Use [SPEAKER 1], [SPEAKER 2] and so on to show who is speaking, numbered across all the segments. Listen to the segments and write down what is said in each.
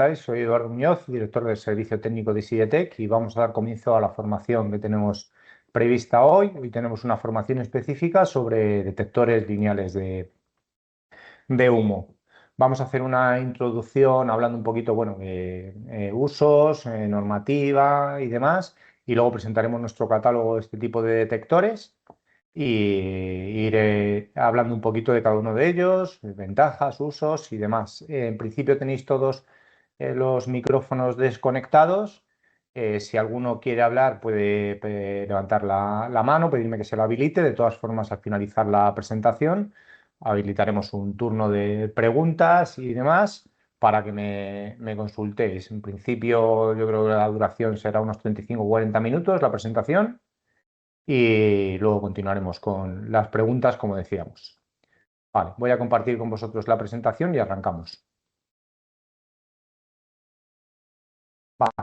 [SPEAKER 1] estáis? Soy Eduardo Muñoz, director del Servicio Técnico de Sidetec y vamos a dar comienzo a la formación que tenemos prevista hoy. Hoy tenemos una formación específica sobre detectores lineales de humo. Vamos a hacer una introducción hablando un poquito, bueno, de usos, normativa y demás, y luego presentaremos nuestro catálogo de este tipo de detectores y iré hablando un poquito de cada uno de ellos, ventajas, usos y demás. En principio tenéis todos los micrófonos desconectados. Si alguno quiere hablar puede levantar la mano, pedirme que se lo habilite. De todas formas, al finalizar la presentación, habilitaremos un turno de preguntas y demás para que me consultéis. En principio, yo creo que la duración será unos 35 o 40 minutos la presentación y luego continuaremos con las preguntas, como decíamos. Vale, voy a compartir con vosotros la presentación y arrancamos. Vale,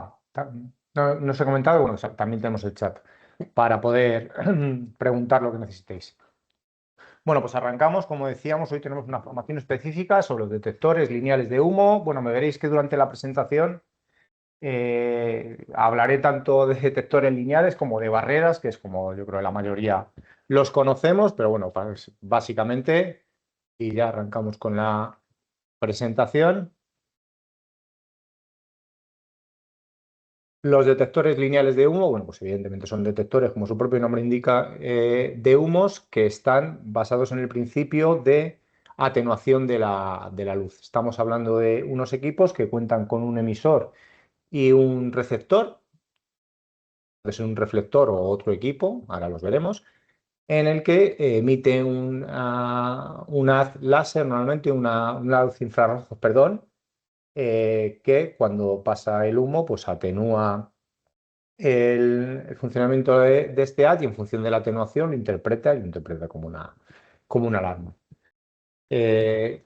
[SPEAKER 1] no os he comentado, bueno, también tenemos el chat para poder preguntar lo que necesitéis. Bueno, pues arrancamos, como decíamos, hoy tenemos una formación específica sobre los detectores lineales de humo. Bueno, me veréis que durante la presentación hablaré tanto de detectores lineales como de barreras, que es como yo creo que la mayoría los conocemos, pero bueno, pues, básicamente, y ya arrancamos con la presentación. Los detectores lineales de humo, bueno, pues evidentemente son detectores, como su propio nombre indica, de humos que están basados en el principio de atenuación de la luz. Estamos hablando de unos equipos que cuentan con un emisor y un receptor, puede ser un reflector o otro equipo, ahora los veremos, en el que emite un haz láser, normalmente una luz infrarroja, perdón, que cuando pasa el humo, pues atenúa el funcionamiento de este haz y en función de la atenuación lo interpreta como una alarma.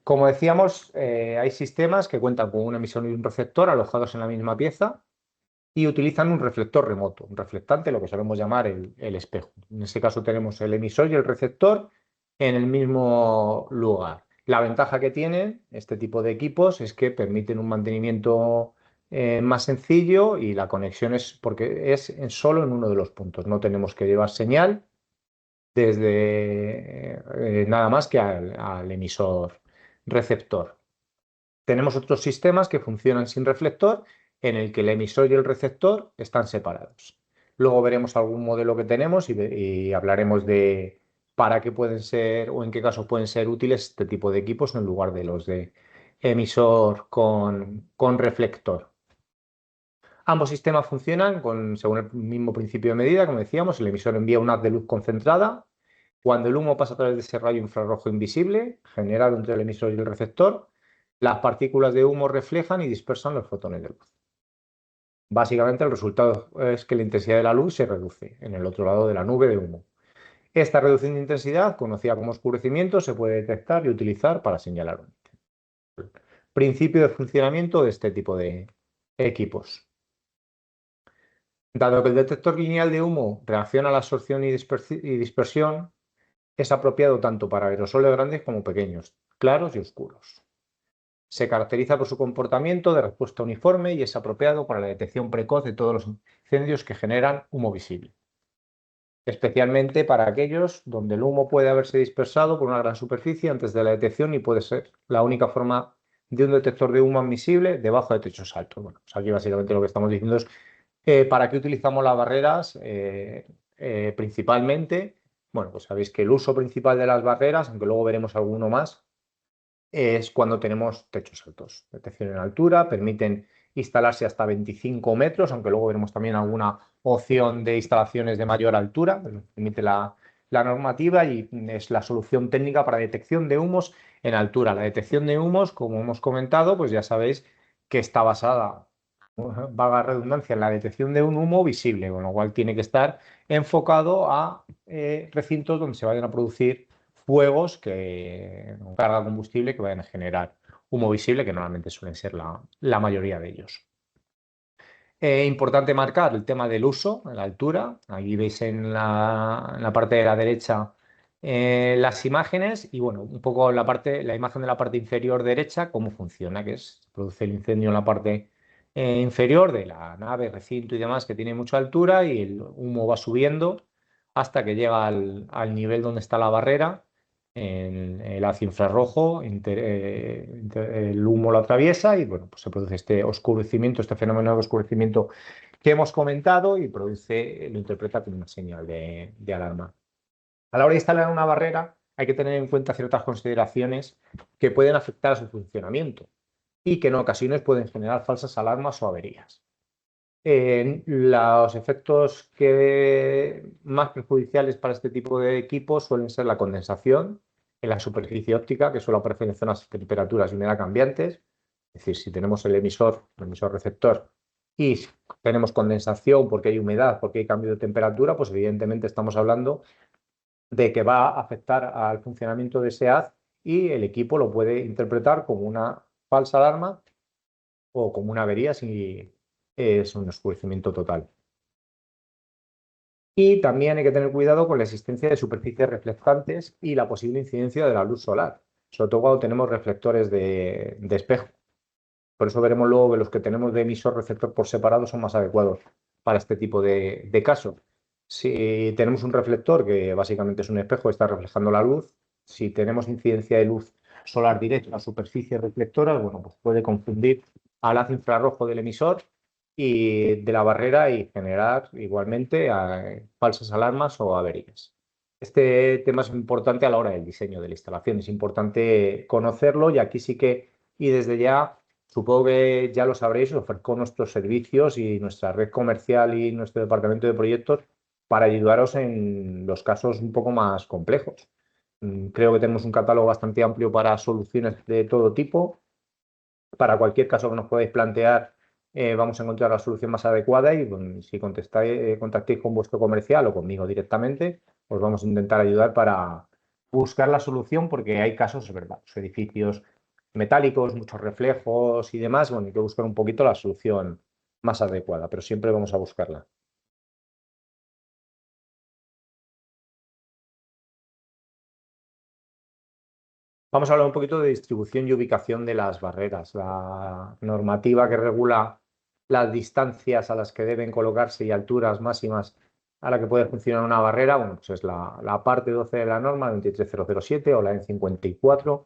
[SPEAKER 1] Como decíamos, hay sistemas que cuentan con un emisor y un receptor alojados en la misma pieza y utilizan un reflector remoto, un reflectante, lo que solemos llamar el espejo. En este caso tenemos el emisor y el receptor en el mismo lugar. La ventaja que tienen este tipo de equipos es que permiten un mantenimiento más sencillo y la conexión es porque es solo en uno de los puntos. No tenemos que llevar señal desde nada más que al emisor receptor. Tenemos otros sistemas que funcionan sin reflector, en el que el emisor y el receptor están separados. Luego veremos algún modelo que tenemos y hablaremos de para qué pueden ser o en qué casos pueden ser útiles este tipo de equipos en lugar de los de emisor con reflector. Ambos sistemas funcionan según el mismo principio de medida, como decíamos, el emisor envía un haz de luz concentrada. Cuando el humo pasa a través de ese rayo infrarrojo invisible, generado entre el emisor y el receptor, las partículas de humo reflejan y dispersan los fotones de luz. Básicamente el resultado es que la intensidad de la luz se reduce en el otro lado de la nube de humo. Esta reducción de intensidad, conocida como oscurecimiento, se puede detectar y utilizar para señalar un principio de funcionamiento de este tipo de equipos. Dado que el detector lineal de humo reacciona a la absorción y dispersión, es apropiado tanto para aerosoles grandes como pequeños, claros y oscuros. Se caracteriza por su comportamiento de respuesta uniforme y es apropiado para la detección precoz de todos los incendios que generan humo visible, especialmente para aquellos donde el humo puede haberse dispersado por una gran superficie antes de la detección y puede ser la única forma de un detector de humo admisible debajo de techos altos. Bueno, pues aquí básicamente lo que estamos diciendo es ¿para qué utilizamos las barreras? Principalmente, bueno, pues sabéis que el uso principal de las barreras, aunque luego veremos alguno más, es cuando tenemos techos altos. Detección en altura, permiten instalarse hasta 25 metros, aunque luego veremos también alguna opción de instalaciones de mayor altura, permite la normativa y es la solución técnica para detección de humos en altura. La detección de humos, como hemos comentado, pues ya sabéis que está basada, valga la redundancia, en la detección de un humo visible, con lo cual tiene que estar enfocado a recintos donde se vayan a producir fuegos con carga de combustible que vayan a generar humo visible, que normalmente suelen ser la mayoría de ellos. Importante marcar el tema del uso, la altura. Aquí veis en la parte de la derecha las imágenes y bueno, un poco la imagen de la parte inferior derecha, cómo funciona, que es, produce el incendio en la parte inferior de la nave, recinto y demás, que tiene mucha altura y el humo va subiendo hasta que llega al nivel donde está la barrera, en el haz infrarrojo, el humo lo atraviesa y bueno, pues se produce este oscurecimiento, este fenómeno de oscurecimiento que hemos comentado y lo interpreta como una señal de alarma. A la hora de instalar una barrera hay que tener en cuenta ciertas consideraciones que pueden afectar a su funcionamiento y que en ocasiones pueden generar falsas alarmas o averías. Los efectos más perjudiciales para este tipo de equipos suelen ser la condensación en la superficie óptica, que suele aparecer en zonas de temperaturas y humedad cambiantes. Es decir, si tenemos el emisor receptor, y tenemos condensación porque hay humedad, porque hay cambio de temperatura, pues evidentemente estamos hablando de que va a afectar al funcionamiento de ese haz y el equipo lo puede interpretar como una falsa alarma o como una avería si es un oscurecimiento total. Y también hay que tener cuidado con la existencia de superficies reflectantes y la posible incidencia de la luz solar, sobre todo cuando tenemos reflectores de espejo. Por eso veremos luego que los que tenemos de emisor receptor por separado son más adecuados para este tipo de casos. Si tenemos un reflector que básicamente es un espejo que está reflejando la luz, si tenemos incidencia de luz solar directa en las superficies reflectoras, bueno, pues puede confundir al haz infrarrojo del emisor y de la barrera y generar igualmente falsas alarmas o averías. Este tema es importante a la hora del diseño de la instalación, es importante conocerlo y aquí sí que, y desde ya, supongo que ya lo sabréis, ofrezco nuestros servicios y nuestra red comercial y nuestro departamento de proyectos para ayudaros en los casos un poco más complejos. Creo que tenemos un catálogo bastante amplio para soluciones de todo tipo. Para cualquier caso que nos podáis plantear, vamos a encontrar la solución más adecuada y si contactéis con vuestro comercial o conmigo directamente, os vamos a intentar ayudar para buscar la solución porque hay casos, es verdad, los edificios metálicos, muchos reflejos y demás, bueno, hay que buscar un poquito la solución más adecuada, pero siempre vamos a buscarla. Vamos a hablar un poquito de distribución y ubicación de las barreras. La normativa que regula las distancias a las que deben colocarse y alturas máximas a la que puede funcionar una barrera, bueno, pues es la parte 12 de la norma, 23007 o la N54,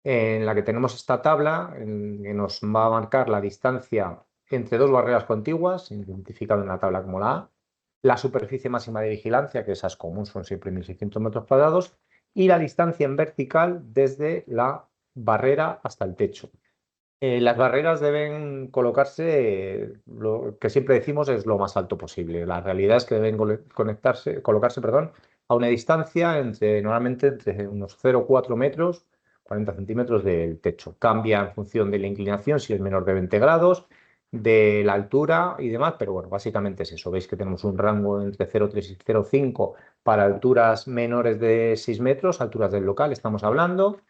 [SPEAKER 1] en la que tenemos esta tabla que nos va a marcar la distancia entre dos barreras contiguas, identificado en la tabla como la A, la superficie máxima de vigilancia, que esa es común, son siempre 1600 metros cuadrados, y la distancia en vertical desde la barrera hasta el techo. Las barreras deben colocarse, lo que siempre decimos es lo más alto posible. La realidad es que deben colocarse, perdón, a una distancia normalmente entre unos 0,4 metros, 40 centímetros del techo. Cambia en función de la inclinación, si es menor de 20 grados, de la altura y demás, pero bueno, básicamente es eso. Veis que tenemos un rango entre 0,3 y 0,5 para alturas menores de 6 metros, alturas del local, estamos hablando.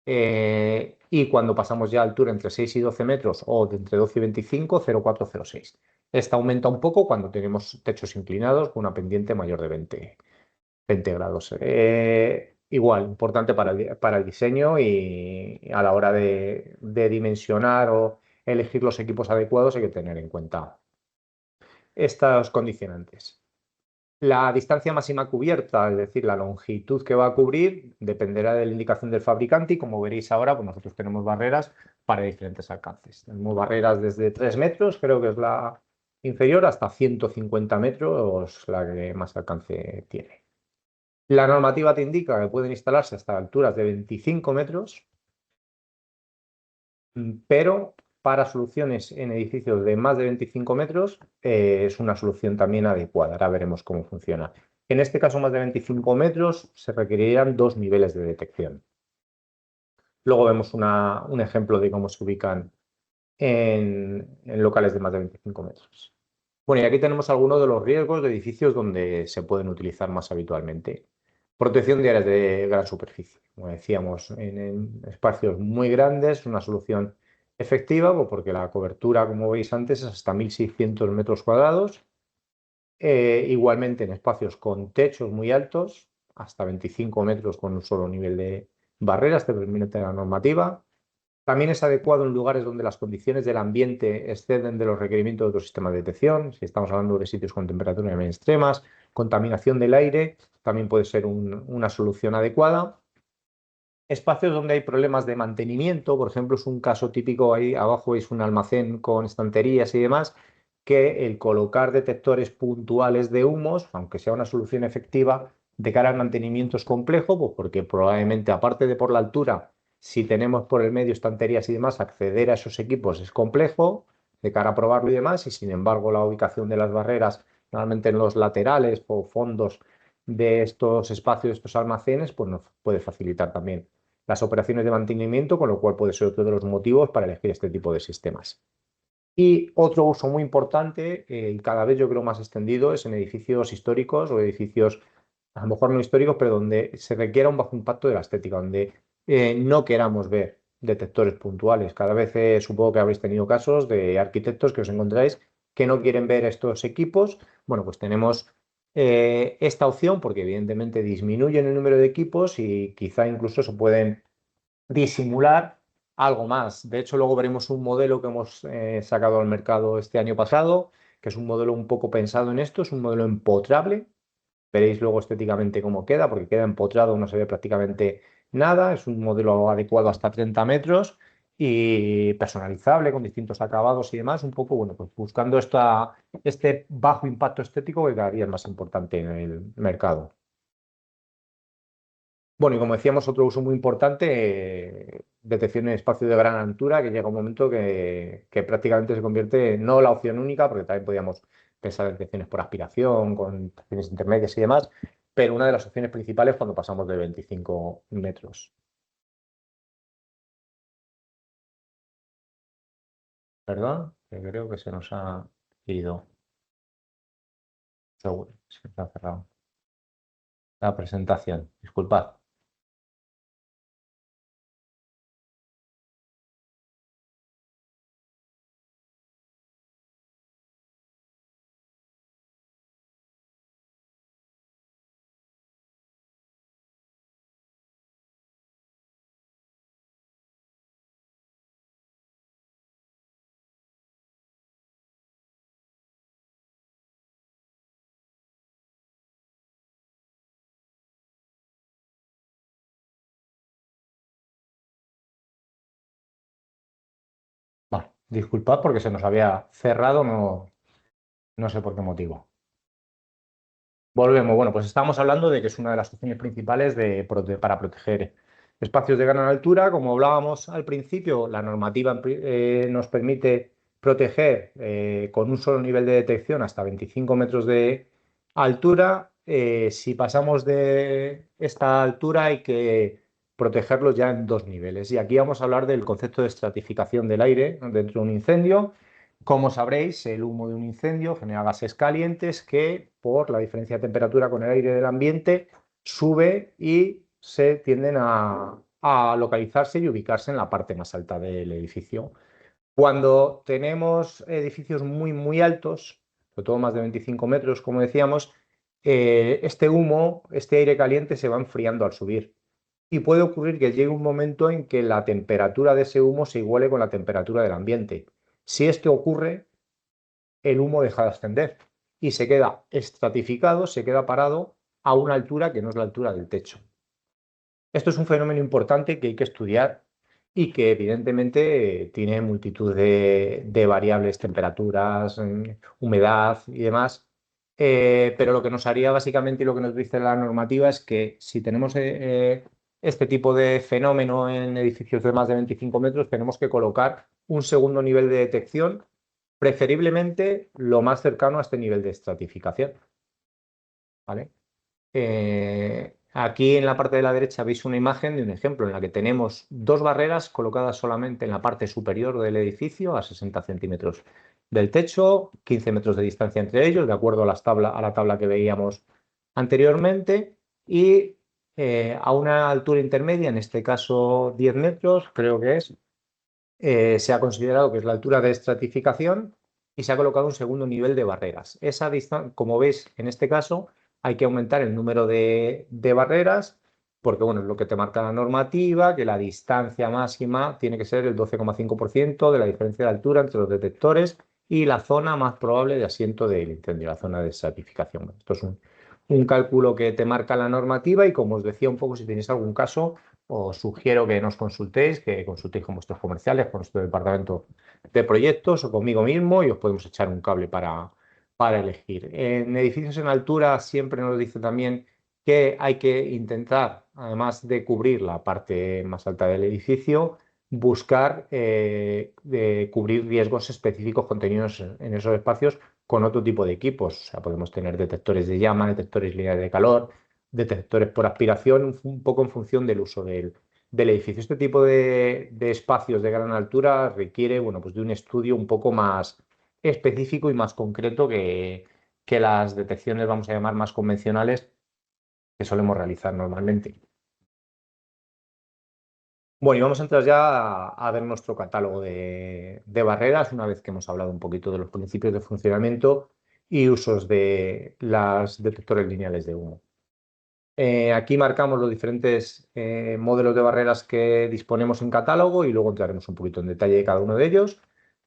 [SPEAKER 1] Y cuando pasamos ya a altura entre 6 y 12 metros o de entre 12 y 25, 0,4, 0,6. Esta aumenta un poco cuando tenemos techos inclinados con una pendiente mayor de 20 grados. Igual, importante para el diseño y a la hora de dimensionar o elegir los equipos adecuados hay que tener en cuenta estos condicionantes. La distancia máxima cubierta, es decir, la longitud que va a cubrir, dependerá de la indicación del fabricante y como veréis ahora, pues nosotros tenemos barreras para diferentes alcances. Tenemos barreras desde 3 metros, creo que es la inferior, hasta 150 metros, la que más alcance tiene. La normativa te indica que pueden instalarse hasta alturas de 25 metros, pero para soluciones en edificios de más de 25 metros es una solución también adecuada. Ahora veremos cómo funciona. En este caso, más de 25 metros, se requerirían 2 niveles de detección. Luego vemos un ejemplo de cómo se ubican en locales de más de 25 metros. Bueno, y aquí tenemos algunos de los riesgos de edificios donde se pueden utilizar más habitualmente. Protección de áreas de gran superficie. Como decíamos, en espacios muy grandes, una solución efectiva, porque la cobertura, como veis antes, es hasta 1.600 metros cuadrados. Igualmente en espacios con techos muy altos, hasta 25 metros con un solo nivel de barreras, te permite la normativa. También es adecuado en lugares donde las condiciones del ambiente exceden de los requerimientos de otros sistemas de detección. Si estamos hablando de sitios con temperaturas muy extremas, contaminación del aire, también puede ser una solución adecuada. Espacios donde hay problemas de mantenimiento, por ejemplo, es un caso típico, ahí abajo es un almacén con estanterías y demás, que el colocar detectores puntuales de humos, aunque sea una solución efectiva, de cara al mantenimiento es complejo, pues porque probablemente, aparte de por la altura, si tenemos por el medio estanterías y demás, acceder a esos equipos es complejo de cara a probarlo y demás, y sin embargo la ubicación de las barreras, normalmente en los laterales o fondos de estos espacios, de estos almacenes, pues nos puede facilitar también las operaciones de mantenimiento, con lo cual puede ser otro de los motivos para elegir este tipo de sistemas. Y otro uso muy importante, cada vez yo creo más extendido, es en edificios históricos o edificios, a lo mejor no históricos, pero donde se requiera un bajo impacto de la estética, donde no queramos ver detectores puntuales. Cada vez supongo que habréis tenido casos de arquitectos que os encontráis que no quieren ver estos equipos. Bueno, pues tenemos esta opción porque evidentemente disminuyen el número de equipos y quizá incluso se pueden disimular algo más. De hecho, luego veremos un modelo que hemos sacado al mercado este año pasado, que es un modelo un poco pensado en esto, es un modelo empotrable. Veréis luego estéticamente cómo queda, porque queda empotrado, no se ve prácticamente nada. Es un modelo adecuado hasta 30 metros y personalizable con distintos acabados y demás. Un poco, bueno, pues buscando este bajo impacto estético que cada día es más importante en el mercado. Bueno, y como decíamos, otro uso muy importante, detección en espacio de gran altura, que llega un momento que prácticamente se convierte en no la opción única, porque también podíamos pensar en detecciones por aspiración, con detecciones intermedias y demás, pero una de las opciones principales cuando pasamos de 25 metros. Perdón, que creo que se nos ha ido. Seguro, se nos ha cerrado la presentación. Disculpad. Vale, disculpad porque se nos había cerrado, no sé por qué motivo. Volvemos. Bueno, pues estamos hablando de que es una de las opciones principales para proteger espacios de gran altura. Como hablábamos al principio, la normativa nos permite proteger con un solo nivel de detección hasta 25 metros de altura. Si pasamos de esta altura hay que protegerlo ya en dos niveles. Y aquí vamos a hablar del concepto de estratificación del aire dentro de un incendio. Como sabréis, el humo de un incendio genera gases calientes que, por la diferencia de temperatura con el aire del ambiente, sube y se tienden a localizarse y ubicarse en la parte más alta del edificio. Cuando tenemos edificios muy, muy altos, sobre todo más de 25 metros, como decíamos, este humo, este aire caliente se va enfriando al subir. Y puede ocurrir que llegue un momento en que la temperatura de ese humo se iguale con la temperatura del ambiente. Si esto ocurre, el humo deja de ascender y se queda estratificado, se queda parado a una altura que no es la altura del techo. Esto es un fenómeno importante que hay que estudiar y que evidentemente tiene multitud de variables, temperaturas, humedad y demás. Pero lo que nos haría básicamente y lo que nos dice la normativa es que si tenemos este tipo de fenómeno en edificios de más de 25 metros, tenemos que colocar un segundo nivel de detección, preferiblemente lo más cercano a este nivel de estratificación. ¿Vale? Aquí en la parte de la derecha veis una imagen de un ejemplo en la que tenemos dos barreras colocadas solamente en la parte superior del edificio, a 60 centímetros del techo, 15 metros de distancia entre ellos, de acuerdo a la tabla que veíamos anteriormente, y a una altura intermedia, en este caso 10 metros, creo que es, se ha considerado que es la altura de estratificación y se ha colocado un segundo nivel de barreras. Esa distancia, como veis en este caso, hay que aumentar el número de barreras, porque bueno, es lo que te marca la normativa, que la distancia máxima tiene que ser el 12,5% de la diferencia de altura entre los detectores y la zona más probable de asiento del incendio, la zona de certificación. Esto es un cálculo que te marca la normativa y, como os decía un poco, si tenéis algún caso, os sugiero que nos consultéis, que consultéis con vuestros comerciales, con nuestro departamento de proyectos o conmigo mismo, y os podemos echar un cable para elegir. En edificios en altura siempre nos dice también que hay que intentar, además de cubrir la parte más alta del edificio, buscar cubrir riesgos específicos contenidos en esos espacios con otro tipo de equipos. O sea, podemos tener detectores de llama, detectores lineales de calor, detectores por aspiración, un poco en función del uso del edificio. Este tipo de espacios de gran altura requiere, bueno, pues de un estudio un poco más específico y más concreto que las detecciones, vamos a llamar, más convencionales que solemos realizar normalmente. Bueno, y vamos a entrar ya a ver nuestro catálogo de barreras, una vez que hemos hablado un poquito de los principios de funcionamiento y usos de los detectores lineales de humo. Aquí marcamos los diferentes modelos de barreras que disponemos en catálogo y luego entraremos un poquito en detalle de cada uno de ellos.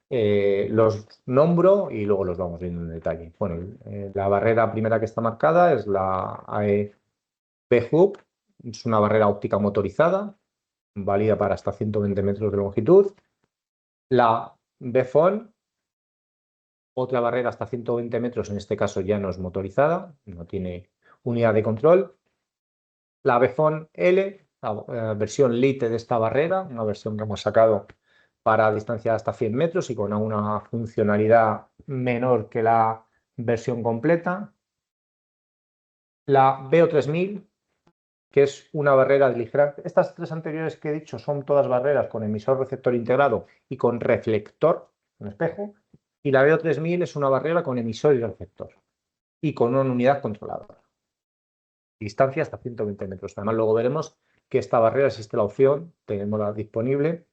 [SPEAKER 1] Los nombro y luego los vamos viendo en detalle. Bueno, la barrera primera que está marcada es la AE B-Hub, es una barrera óptica motorizada, válida para hasta 120 metros de longitud. La B-Phone, otra barrera hasta 120 metros, en este caso ya no es motorizada, no tiene unidad de control. La B-Phone L, la versión Lite de esta barrera, una versión que hemos sacado para distancia hasta 100 metros y con una funcionalidad menor que la versión completa. La BO3000, que es una barrera de ligera. Estas tres anteriores que he dicho son todas barreras con emisor receptor integrado y con reflector, un espejo. Y la BO3000 es una barrera con emisor y receptor y con una unidad controladora. Distancia hasta 120 metros. Además, luego veremos que esta barrera existe la opción, tenemos la disponible,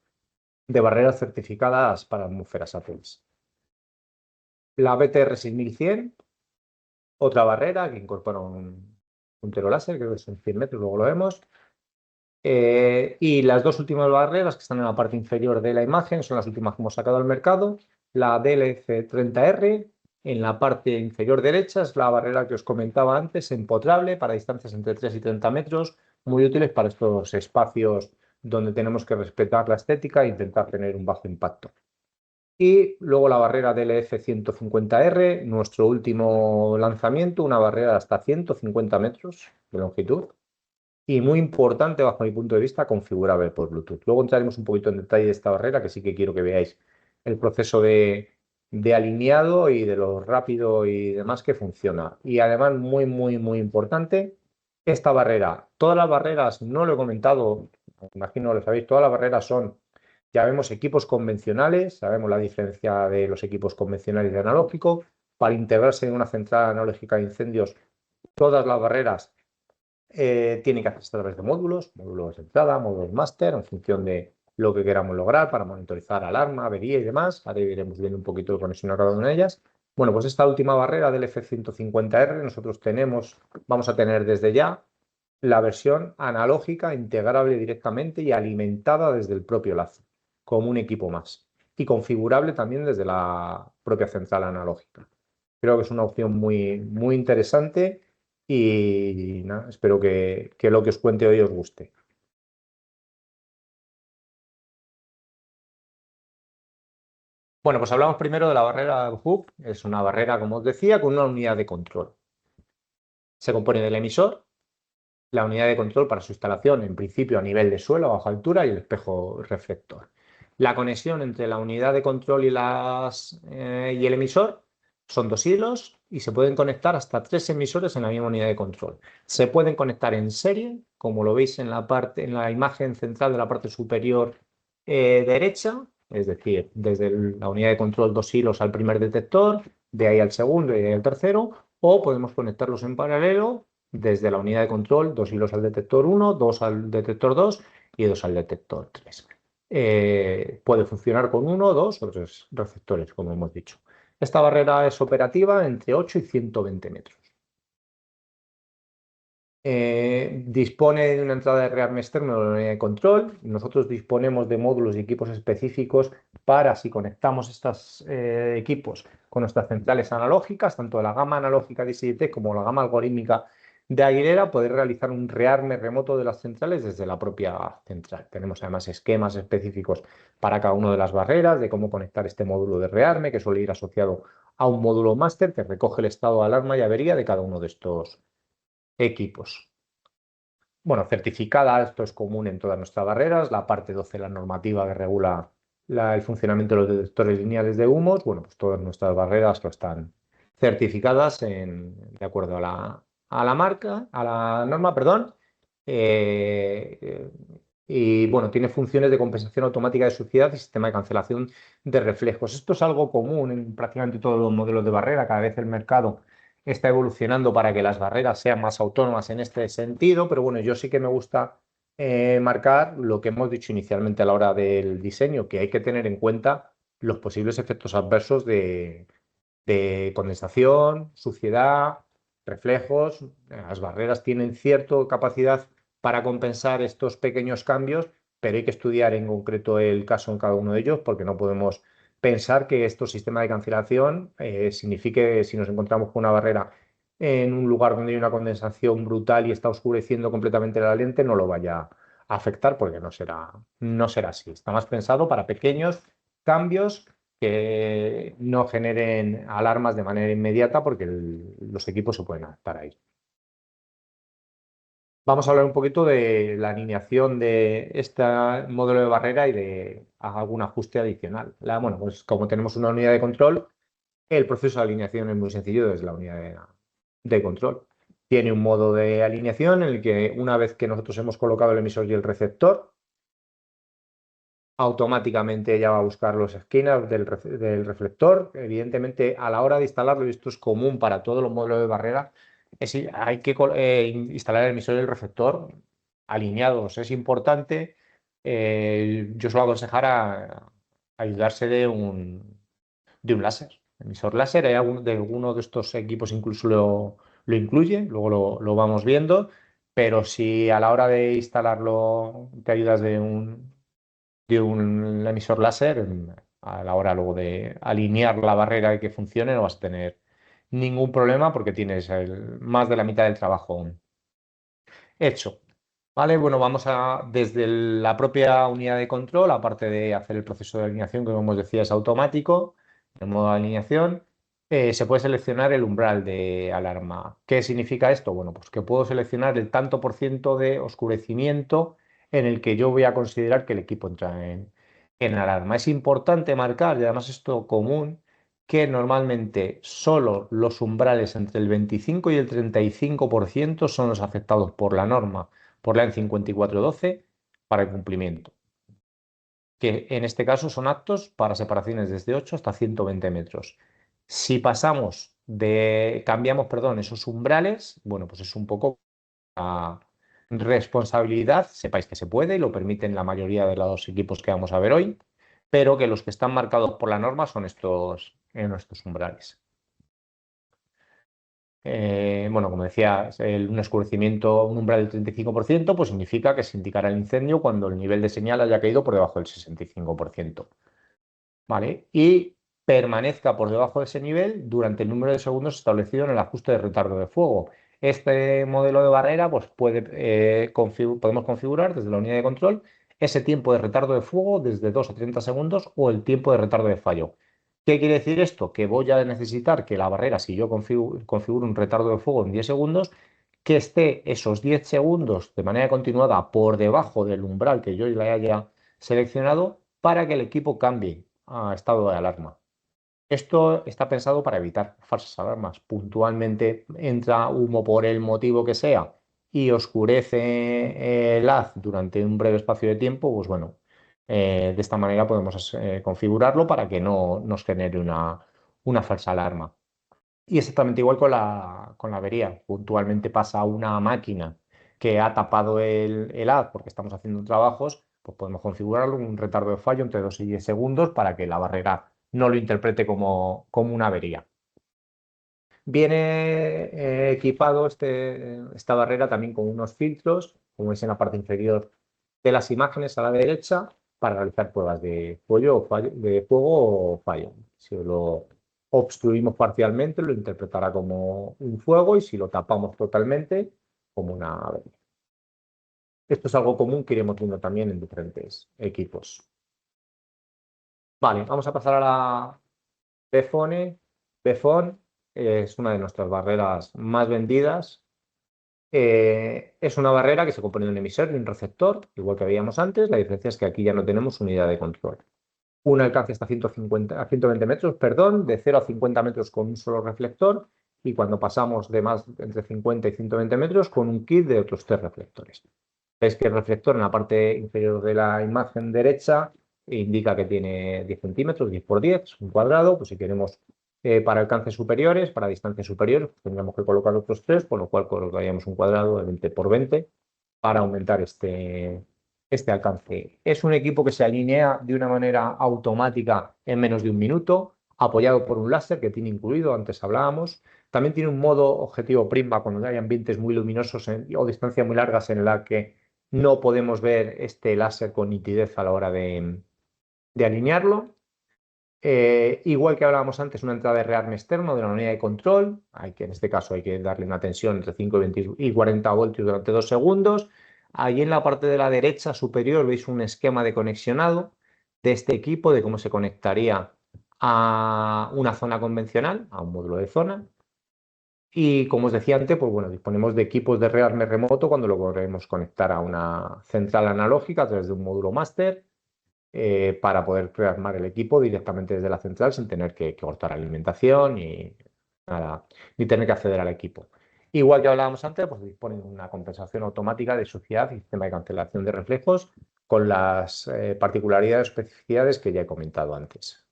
[SPEAKER 1] de barreras certificadas para atmósferas azules. La BTR 6100, otra barrera que incorpora un puntero láser, creo que son 100 metros, luego lo vemos. Y las dos últimas barreras que están en la parte inferior de la imagen son las últimas que hemos sacado al mercado. La DLC30R en la parte inferior derecha es la barrera que os comentaba antes, empotrable para distancias entre 3 y 30 metros, muy útiles para estos espacios donde tenemos que respetar la estética e intentar tener un bajo impacto. Y luego la barrera DLF150R, nuestro último lanzamiento, una barrera de hasta 150 metros de longitud. Y muy importante, bajo mi punto de vista, configurable por Bluetooth. Luego entraremos un poquito en detalle de esta barrera, que sí que quiero que veáis el proceso de alineado y de lo rápido y demás que funciona. Y además, muy, muy, muy importante, esta barrera. Todas las barreras, no lo he comentado, me imagino lo sabéis, todas las barreras son, ya vemos, equipos convencionales, sabemos la diferencia de los equipos convencionales y analógicos. Para integrarse en una central analógica de incendios, todas las barreras tiene que hacerse a través de módulos de entrada, módulos máster, en función de lo que queramos lograr para monitorizar alarma, avería y demás. Ahora iremos viendo un poquito de conexión a cada una de ellas. Bueno, pues esta última barrera del F150R nosotros vamos a tener desde ya la versión analógica integrable directamente y alimentada desde el propio lazo, como un equipo más. Y configurable también desde la propia central analógica. Creo que es una opción muy, muy interesante y nada, espero que lo que os cuente hoy os guste. Bueno, pues hablamos primero de la barrera hub. Es una barrera, como os decía, con una unidad de control. Se compone del emisor, la unidad de control para su instalación, en principio a nivel de suelo, a baja altura, y el espejo reflector. La conexión entre la unidad de control y el emisor son dos hilos y se pueden conectar hasta 3 emisores en la misma unidad de control. Se pueden conectar en serie, como lo veis en la imagen central de la parte superior derecha, es decir, desde la unidad de control dos hilos al primer detector, de ahí al segundo y de ahí al tercero, o podemos conectarlos en paralelo desde la unidad de control, dos hilos al detector 1, dos al detector 2 y dos al detector 3. Puede funcionar con uno, dos o tres receptores, como hemos dicho. Esta barrera es operativa entre 8 y 120 metros. dispone de una entrada de rearme externo de la unidad de control. Nosotros disponemos de módulos y equipos específicos para, si conectamos estos equipos con nuestras centrales analógicas, tanto de la gama analógica de ISIT como la gama algorítmica de Aguilera, poder realizar un rearme remoto de las centrales desde la propia central. Tenemos además esquemas específicos para cada una de las barreras, de cómo conectar este módulo de rearme, que suele ir asociado a un módulo máster que recoge el estado de alarma y avería de cada uno de estos equipos. Bueno, certificada, esto es común en todas nuestras barreras, la parte 12 de la normativa que regula el funcionamiento de los detectores lineales de humos, bueno, pues todas nuestras barreras lo están certificadas de acuerdo a la marca, a la norma, perdón, eh, y bueno, tiene funciones de compensación automática de suciedad y sistema de cancelación de reflejos. Esto es algo común en prácticamente todos los modelos de barrera, cada vez el mercado está evolucionando para que las barreras sean más autónomas en este sentido, pero bueno, yo sí que me gusta marcar lo que hemos dicho inicialmente a la hora del diseño, que hay que tener en cuenta los posibles efectos adversos de condensación, suciedad, reflejos. Las barreras tienen cierta capacidad para compensar estos pequeños cambios, pero hay que estudiar en concreto el caso en cada uno de ellos porque no podemos pensar que estos sistemas de cancelación signifique, si nos encontramos con una barrera en un lugar donde hay una condensación brutal y está oscureciendo completamente la lente, no lo vaya a afectar porque no será así. Está más pensado para pequeños cambios que no generen alarmas de manera inmediata porque los equipos se pueden adaptar ahí. Vamos a hablar un poquito de la alineación de este modelo de barrera y de algún ajuste adicional. Bueno, pues como tenemos una unidad de control, el proceso de alineación es muy sencillo desde la unidad de control. Tiene un modo de alineación en el que una vez que nosotros hemos colocado el emisor y el receptor, automáticamente ya va a buscar los esquinas del reflector. Evidentemente, a la hora de instalarlo, y esto es común para todos los modelos de barrera, hay que instalar el emisor y el reflector alineados. Es importante. Yo suelo aconsejar a ayudarse de un láser. Emisor láser, de alguno de estos equipos incluso lo incluye, luego lo vamos viendo, pero si a la hora de instalarlo te ayudas de un emisor láser, a la hora luego de alinear la barrera y que funcione, no vas a tener ningún problema porque tienes más de la mitad del trabajo hecho. Vale, bueno, desde la propia unidad de control, aparte de hacer el proceso de alineación, que como os decía es automático, en modo de alineación, se puede seleccionar el umbral de alarma. ¿Qué significa esto? Bueno, pues que puedo seleccionar el tanto por ciento de oscurecimiento en el que yo voy a considerar que el equipo entra en alarma. Es importante marcar, y además esto común, que normalmente solo los umbrales entre el 25 y el 35% son los afectados por la norma, por la EN 5412, para el cumplimiento, que en este caso son aptos para separaciones desde 8 hasta 120 metros. Si cambiamos, perdón, esos umbrales, bueno, pues es un poco a responsabilidad, sepáis que se puede y lo permiten la mayoría de los equipos que vamos a ver hoy, pero que los que están marcados por la norma son estos umbrales. Bueno, como decía, un oscurecimiento, un umbral del 35%, pues significa que se indicará el incendio cuando el nivel de señal haya caído por debajo del 65%. ¿Vale? Y permanezca por debajo de ese nivel durante el número de segundos establecido en el ajuste de retardo de fuego. Este modelo de barrera, pues podemos configurar desde la unidad de control ese tiempo de retardo de fuego desde 2 a 30 segundos o el tiempo de retardo de fallo. ¿Qué quiere decir esto? Que voy a necesitar que la barrera, si yo configuro un retardo de fuego en 10 segundos, que esté esos 10 segundos de manera continuada por debajo del umbral que yo le haya seleccionado para que el equipo cambie a estado de alarma. Esto está pensado para evitar falsas alarmas. Puntualmente entra humo por el motivo que sea y oscurece el haz durante un breve espacio de tiempo, pues bueno, de esta manera podemos configurarlo para que no nos genere una falsa alarma. Y exactamente igual con la avería. Puntualmente pasa una máquina que ha tapado el haz porque estamos haciendo trabajos, pues podemos configurarlo un retardo de fallo entre 2 y 10 segundos para que la barrera no lo interprete como una avería. Viene equipado esta barrera también con unos filtros, como veis en la parte inferior de las imágenes a la derecha, para realizar pruebas de fuego o fallo. Si lo obstruimos parcialmente, lo interpretará como un fuego y si lo tapamos totalmente, como una avería. Esto es algo común que iremos viendo también en diferentes equipos. Vale, vamos a pasar a la Bfone. Bfone es una de nuestras barreras más vendidas. Es una barrera que se compone de un emisor y un receptor, igual que veíamos antes. La diferencia es que aquí ya no tenemos unidad de control. Un alcance hasta 120 metros, perdón, de 0 a 50 metros con un solo reflector y cuando pasamos de más entre 50 y 120 metros con un kit de otros 3 reflectores. Veis que el reflector en la parte inferior de la imagen derecha indica que tiene 10 centímetros, 10 por 10, un cuadrado. Pues si queremos para alcances superiores, para distancias superiores, pues tendríamos que colocar otros 3, con lo cual colocaríamos un cuadrado de 20 por 20 para aumentar este alcance. Es un equipo que se alinea de una manera automática en menos de un minuto, apoyado por un láser que tiene incluido, antes hablábamos. También tiene un modo objetivo prisma cuando hay ambientes muy luminosos o distancias muy largas en la que no podemos ver este láser con nitidez a la hora de alinearlo. Igual que hablábamos antes, una entrada de rearme externo de la unidad de control. En este caso hay que darle una tensión entre 5 y 40 voltios durante 2 segundos. Ahí en la parte de la derecha superior veis un esquema de conexionado de este equipo, de cómo se conectaría a una zona convencional, a un módulo de zona. Y como os decía antes, pues bueno, disponemos de equipos de rearme remoto cuando lo queremos conectar a una central analógica a través de un módulo máster para poder rearmar el equipo directamente desde la central sin tener que cortar alimentación ni nada, ni tener que acceder al equipo. Igual que hablábamos antes, pues disponen de una compensación automática de suciedad y sistema de cancelación de reflejos con las particularidades o especificidades que ya he comentado antes.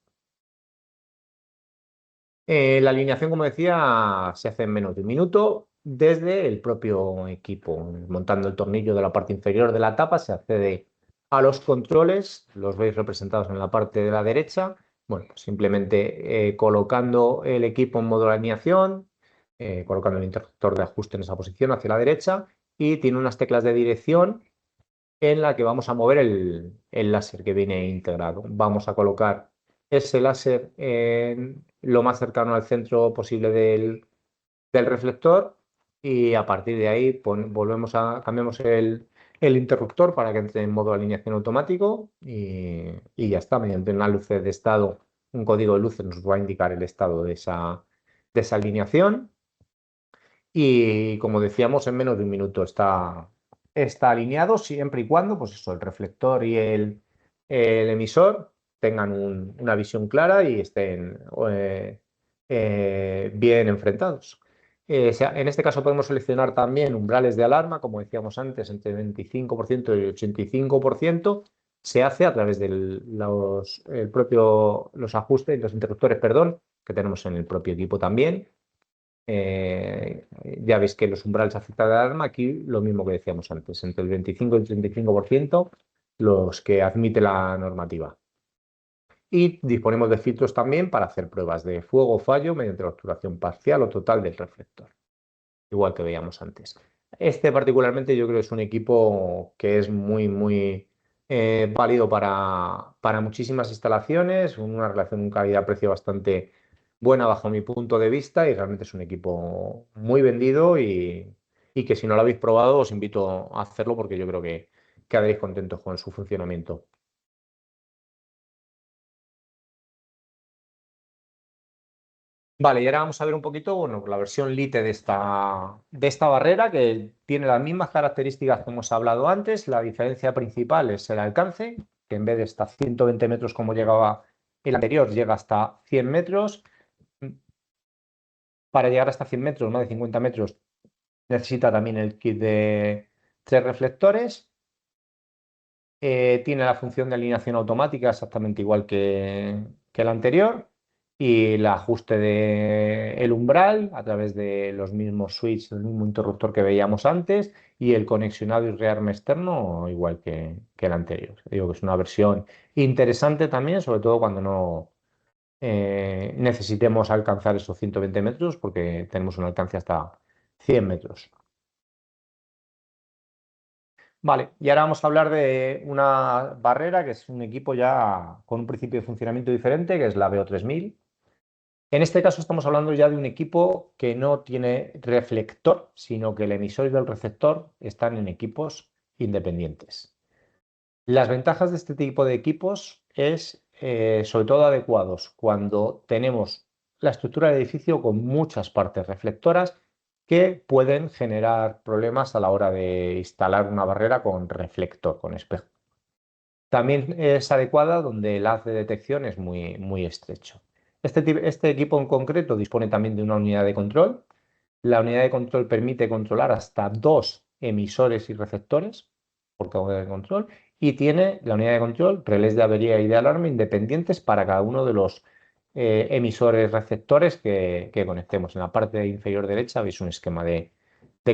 [SPEAKER 1] La alineación, como decía, se hace en menos de un minuto desde el propio equipo. Montando el tornillo de la parte inferior de la tapa, se accede a los controles, los veis representados en la parte de la derecha. Bueno, pues simplemente colocando el equipo en modo de alineación, colocando el interruptor de ajuste en esa posición hacia la derecha y tiene unas teclas de dirección en la que vamos a mover el láser que viene integrado. Vamos a colocar ese láser lo más cercano al centro posible del reflector y a partir de ahí cambiamos el interruptor para que entre en modo de alineación automático y ya está. Mediante una luz de estado, un código de luces nos va a indicar el estado de esa alineación. Y como decíamos, en menos de un minuto está alineado, siempre y cuando pues eso, el reflector y el emisor tengan una visión clara y estén bien enfrentados. En este caso podemos seleccionar también umbrales de alarma, como decíamos antes, entre el 25% y el 85%. Se hace a través de los ajustes, los interruptores, perdón, que tenemos en el propio equipo también. Ya veis que los umbrales aceptados de alarma, aquí lo mismo que decíamos antes, entre el 25 y el 35% los que admite la normativa. Y disponemos de filtros también para hacer pruebas de fuego o fallo mediante la obturación parcial o total del reflector, igual que veíamos antes. Este particularmente yo creo que es un equipo que es muy, muy válido para muchísimas instalaciones, una relación calidad-precio bastante buena bajo mi punto de vista y realmente es un equipo muy vendido y que si no lo habéis probado os invito a hacerlo porque yo creo que quedaréis contentos con su funcionamiento. Vale, y ahora vamos a ver un poquito, bueno, la versión Lite de esta barrera que tiene las mismas características que hemos hablado antes. La diferencia principal es el alcance, que en vez de hasta 120 metros como llegaba el anterior, llega hasta 100 metros. Para llegar hasta 100 metros, más de 50 metros, necesita también el kit de 3 reflectores. Tiene la función de alineación automática exactamente igual que el anterior y el ajuste del umbral a través de los mismos switches, el mismo interruptor que veíamos antes y el conexionado y rearme externo igual que el anterior. Digo que es una versión interesante también, sobre todo cuando necesitemos alcanzar esos 120 metros porque tenemos un alcance hasta 100 metros. Vale, y ahora vamos a hablar de una barrera que es un equipo ya con un principio de funcionamiento diferente, que es la BO3000. En este caso estamos hablando ya de un equipo que no tiene reflector, sino que el emisor y el receptor están en equipos independientes. Las ventajas de este tipo de equipos es sobre todo adecuados cuando tenemos la estructura del edificio con muchas partes reflectoras que pueden generar problemas a la hora de instalar una barrera con reflector, con espejo. También es adecuada donde el haz de detección es muy estrecho. Este equipo en concreto dispone también de una unidad de control. La unidad de control permite controlar hasta 2 emisores y receptores por cada unidad de control y tiene la unidad de control relés de avería y de alarma independientes para cada uno de los emisores receptores que conectemos. En la parte inferior derecha veis un esquema de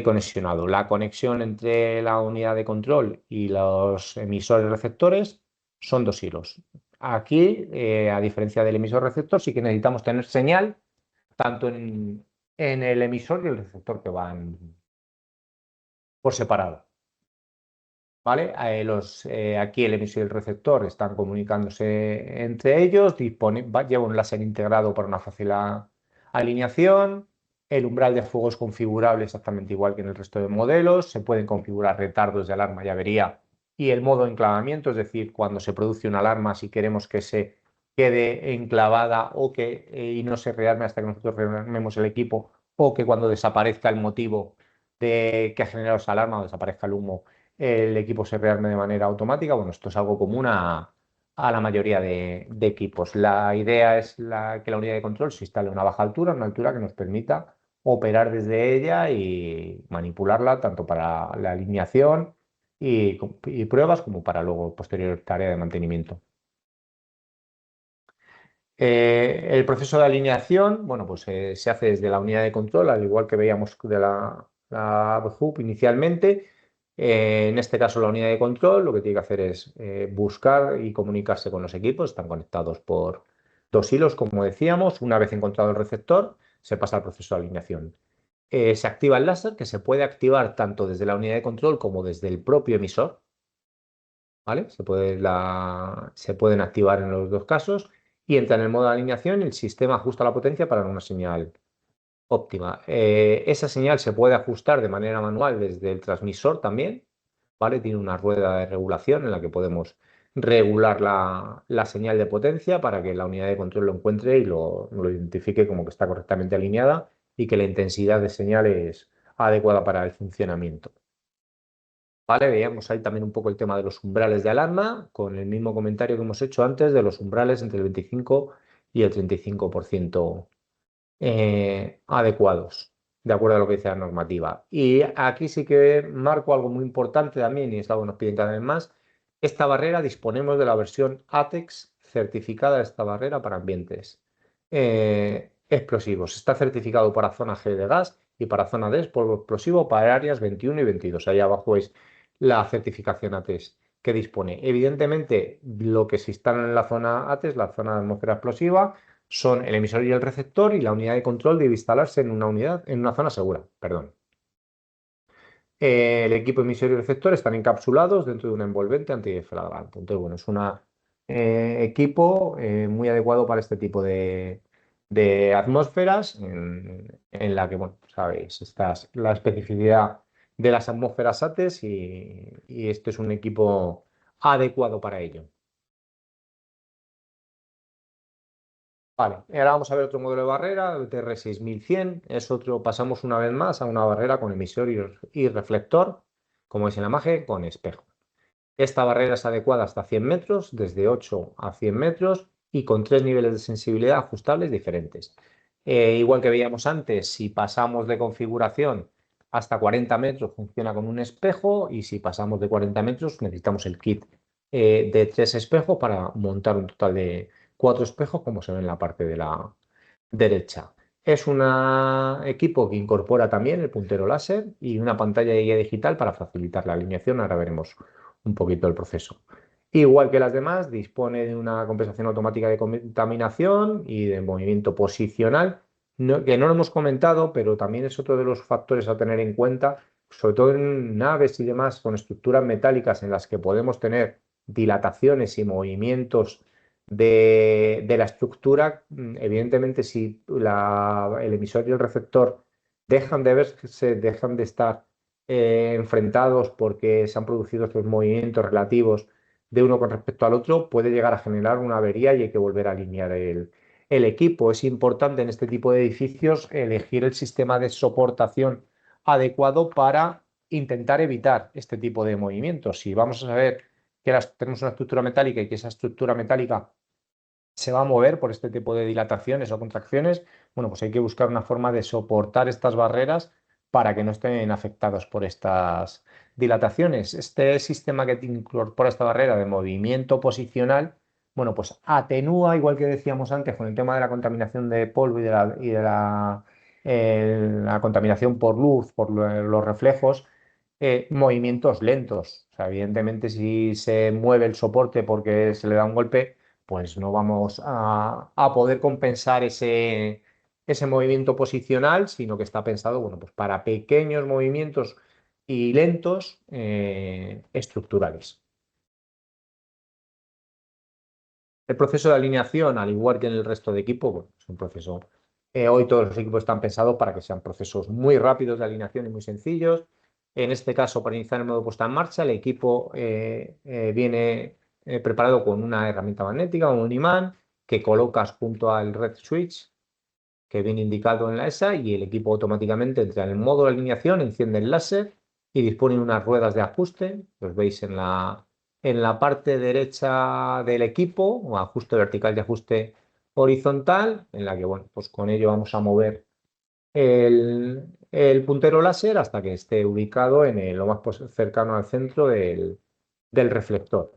[SPEAKER 1] conexionado. La conexión entre la unidad de control y los emisores receptores son 2 hilos. Aquí, a diferencia del emisor receptor, sí que necesitamos tener señal tanto en el emisor y el receptor que van por separado. ¿Vale? Aquí el emisor y el receptor están comunicándose entre ellos, lleva un láser integrado para una fácil alineación, el umbral de fuego es configurable exactamente igual que en el resto de modelos, se pueden configurar retardos de alarma y avería y el modo de enclavamiento, es decir, cuando se produce una alarma, si queremos que se quede enclavada y no se rearme hasta que nosotros rearmemos el equipo, o que cuando desaparezca el motivo que ha generado esa alarma o desaparezca el humo, el equipo se rearme de manera automática. Bueno, esto es algo común a la mayoría de equipos. La idea es que la unidad de control se instale a una baja altura, una altura que nos permita operar desde ella y manipularla tanto para la alineación y pruebas como para luego posterior tarea de mantenimiento. El proceso de alineación, bueno, pues se hace desde la unidad de control, al igual que veíamos de la hub inicialmente. En este caso, la unidad de control lo que tiene que hacer es buscar y comunicarse con los equipos. Están conectados por 2 hilos, como decíamos. Una vez encontrado el receptor, se pasa al proceso de alineación. Se activa el láser, que se puede activar tanto desde la unidad de control como desde el propio emisor. ¿Vale? Se pueden activar en los dos casos y entra en el modo de alineación y el sistema ajusta la potencia para una señal óptima. Esa señal se puede ajustar de manera manual desde el transmisor también, ¿vale? Tiene una rueda de regulación en la que podemos regular la señal de potencia para que la unidad de control lo encuentre y lo identifique como que está correctamente alineada y que la intensidad de señal es adecuada para el funcionamiento. Vale, veíamos ahí también un poco el tema de los umbrales de alarma, con el mismo comentario que hemos hecho antes de los umbrales entre el 25 y el 35% adecuados, de acuerdo a lo que dice la normativa. Y aquí sí que marco algo muy importante también, y es algo que nos piden cada vez más. Esta barrera disponemos de la versión ATEX certificada de esta barrera para ambientes explosivos. Está certificado para zona G de gas y para zona D es polvo explosivo para áreas 21 y 22. Ahí abajo es la certificación ATEX que dispone. Evidentemente, lo que se instala en la zona ATEX, la zona de atmósfera explosiva, son el emisor y el receptor y la unidad de control debe instalarse en una zona segura, perdón. El equipo emisor y receptor están encapsulados dentro de un envolvente antideflagrante. Entonces, bueno, es un equipo muy adecuado para este tipo de atmósferas en la que, bueno, sabéis, la especificidad de las atmósferas ATES y este es un equipo adecuado para ello. Vale, ahora vamos a ver otro modelo de barrera, el TR6100. Pasamos una vez más a una barrera con emisor y reflector, como es en la imagen, con espejo. Esta barrera es adecuada hasta 100 metros, desde 8 a 100 metros y con 3 niveles de sensibilidad ajustables diferentes. Igual que veíamos antes, si pasamos de configuración hasta 40 metros funciona con un espejo y si pasamos de 40 metros necesitamos el kit de 3 espejos para montar un total de 4 espejos, como se ve en la parte de la derecha. Es un equipo que incorpora también el puntero láser y una pantalla de guía digital para facilitar la alineación. Ahora veremos un poquito el proceso. Igual que las demás, dispone de una compensación automática de contaminación y de movimiento posicional, que no lo hemos comentado, pero también es otro de los factores a tener en cuenta, sobre todo en naves y demás con estructuras metálicas en las que podemos tener dilataciones y movimientos de la estructura. Evidentemente, si el emisor y el receptor dejan de verse, dejan de estar enfrentados porque se han producido estos movimientos relativos de uno con respecto al otro, puede llegar a generar una avería y hay que volver a alinear el equipo. Es importante en este tipo de edificios elegir el sistema de soportación adecuado para intentar evitar este tipo de movimientos. Si vamos a saber que tenemos una estructura metálica y que esa estructura metálica se va a mover por este tipo de dilataciones o contracciones, bueno, pues hay que buscar una forma de soportar estas barreras para que no estén afectados por estas dilataciones. Este sistema que te incorpora esta barrera de movimiento posicional, bueno, pues atenúa, igual que decíamos antes, con el tema de la contaminación de polvo y de la contaminación por luz, por los reflejos, movimientos lentos. O sea, evidentemente, si se mueve el soporte porque se le da un golpe, pues no vamos a poder compensar ese movimiento posicional, sino que está pensado, bueno, pues para pequeños movimientos y lentos estructurales. El proceso de alineación, al igual que en el resto de equipo, bueno, es un proceso. Hoy todos los equipos están pensados para que sean procesos muy rápidos de alineación y muy sencillos. En este caso, para iniciar el modo puesta en marcha, el equipo viene preparado con una herramienta magnética o un imán que colocas junto al red switch que viene indicado en la ESA y el equipo automáticamente entra en el modo de alineación, enciende el láser y dispone de unas ruedas de ajuste, los veis en la parte derecha del equipo, o ajuste vertical y ajuste horizontal, en la que, bueno, pues con ello vamos a mover el puntero láser hasta que esté ubicado lo más cercano al centro del reflector.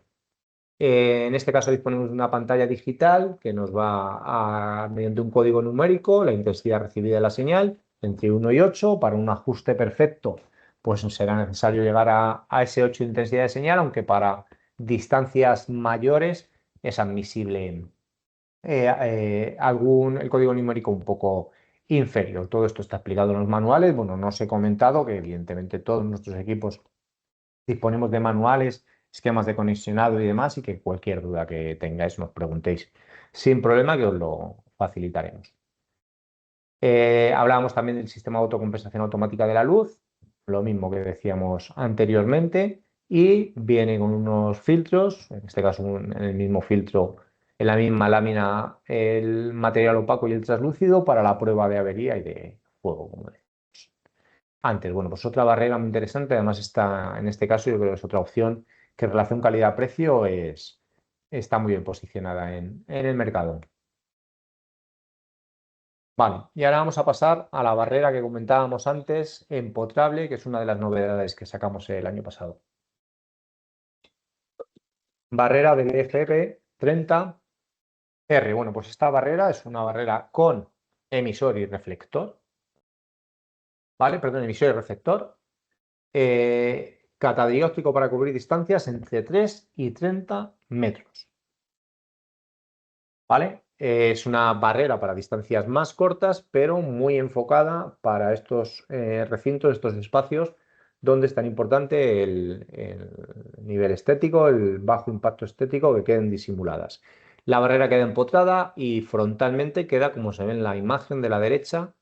[SPEAKER 1] En este caso disponemos de una pantalla digital que nos va mediante un código numérico, la intensidad recibida de la señal, entre 1 y 8. Para un ajuste perfecto, pues será necesario llegar a ese 8 de intensidad de señal, aunque para distancias mayores es admisible el código numérico un poco inferior. Todo esto está explicado en los manuales. Bueno, no os he comentado que evidentemente todos nuestros equipos disponemos de manuales, esquemas de conexionado y demás, y que cualquier duda que tengáis nos preguntéis sin problema, que os lo facilitaremos. Hablábamos también del sistema de autocompensación automática de la luz, lo mismo que decíamos anteriormente, y viene con unos filtros, en este caso en el mismo filtro, en la misma lámina, el material opaco y el translúcido para la prueba de avería y de fuego, como decía antes. Bueno, pues otra barrera muy interesante, además está, en este caso, yo creo que es otra opción que en relación calidad-precio está muy bien posicionada en el mercado. Vale, y ahora vamos a pasar a la barrera que comentábamos antes, empotrable, que es una de las novedades que sacamos el año pasado. Barrera del FP30R. Bueno, pues esta barrera es una barrera con emisor y reflector, ¿vale? Perdón, emisor y receptor. Catadióptrico para cubrir distancias entre 3 y 30 metros. ¿Vale? Es una barrera para distancias más cortas, pero muy enfocada para estos recintos, estos espacios donde es tan importante el nivel estético, el bajo impacto estético, que queden disimuladas. La barrera queda empotrada y frontalmente queda como se ve en la imagen de la derecha.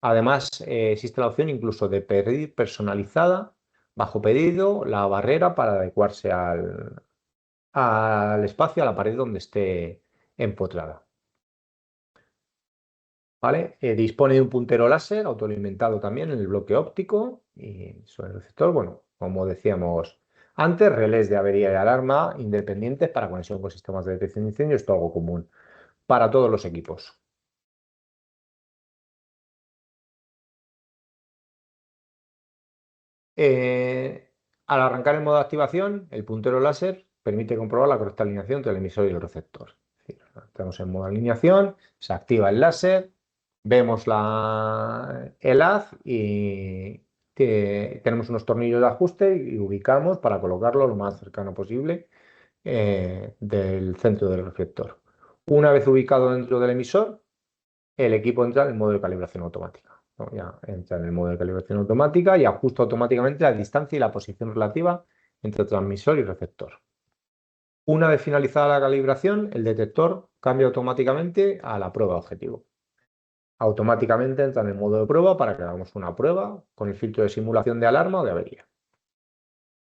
[SPEAKER 1] Además, existe la opción incluso de pedir personalizada, bajo pedido, la barrera para adecuarse al espacio, a la pared donde esté empotrada. ¿Vale? Dispone de un puntero láser autoalimentado también en el bloque óptico y sobre el receptor, bueno, como decíamos antes, relés de avería y alarma independientes para conexión con sistemas de detección de incendios. Esto es algo común para todos los equipos. Al arrancar el modo de activación, el puntero láser permite comprobar la correcta alineación entre el emisor y el receptor. Es decir, estamos en modo de alineación, se activa el láser, vemos el haz y tenemos unos tornillos de ajuste y ubicamos para colocarlo lo más cercano posible del centro del reflector. Una vez ubicado dentro del emisor, el equipo entra en el modo de calibración automática, ¿no? Ya entra en el modo de calibración automática y ajusta automáticamente la distancia y la posición relativa entre transmisor y receptor. Una vez finalizada la calibración, el detector cambia automáticamente a la prueba objetivo. Automáticamente entra en el modo de prueba para que hagamos una prueba con el filtro de simulación de alarma o de avería.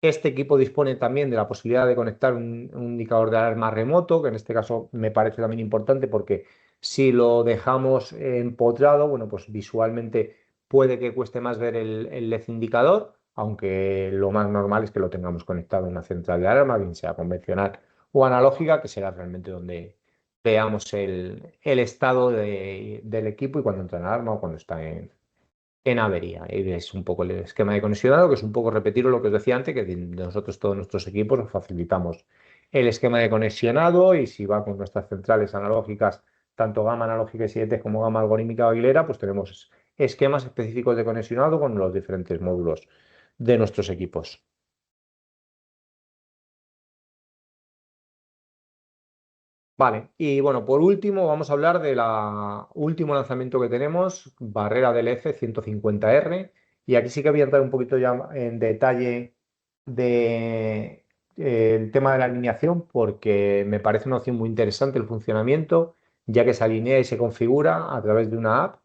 [SPEAKER 1] Este equipo dispone también de la posibilidad de conectar un indicador de alarma remoto, que en este caso me parece también importante porque si lo dejamos empotrado, bueno, pues visualmente puede que cueste más ver el LED indicador, aunque lo más normal es que lo tengamos conectado a una central de alarma, bien sea convencional o analógica, que será realmente donde veamos el estado del equipo y cuando entra en alarma o cuando está en avería. Y es un poco el esquema de conexionado, que es un poco repetir lo que os decía antes, que nosotros todos nuestros equipos os facilitamos el esquema de conexionado y si va con nuestras centrales analógicas, tanto gama analógica y 7 como gama algorítmica o Aguilera, pues tenemos esquemas específicos de conexionado con los diferentes módulos de nuestros equipos. Vale, y bueno, por último vamos a hablar del último lanzamiento que tenemos, barrera del F150R, y aquí sí que voy a entrar un poquito ya en detalle de, el tema de la alineación, porque me parece una opción muy interesante el funcionamiento, ya que se alinea y se configura a través de una app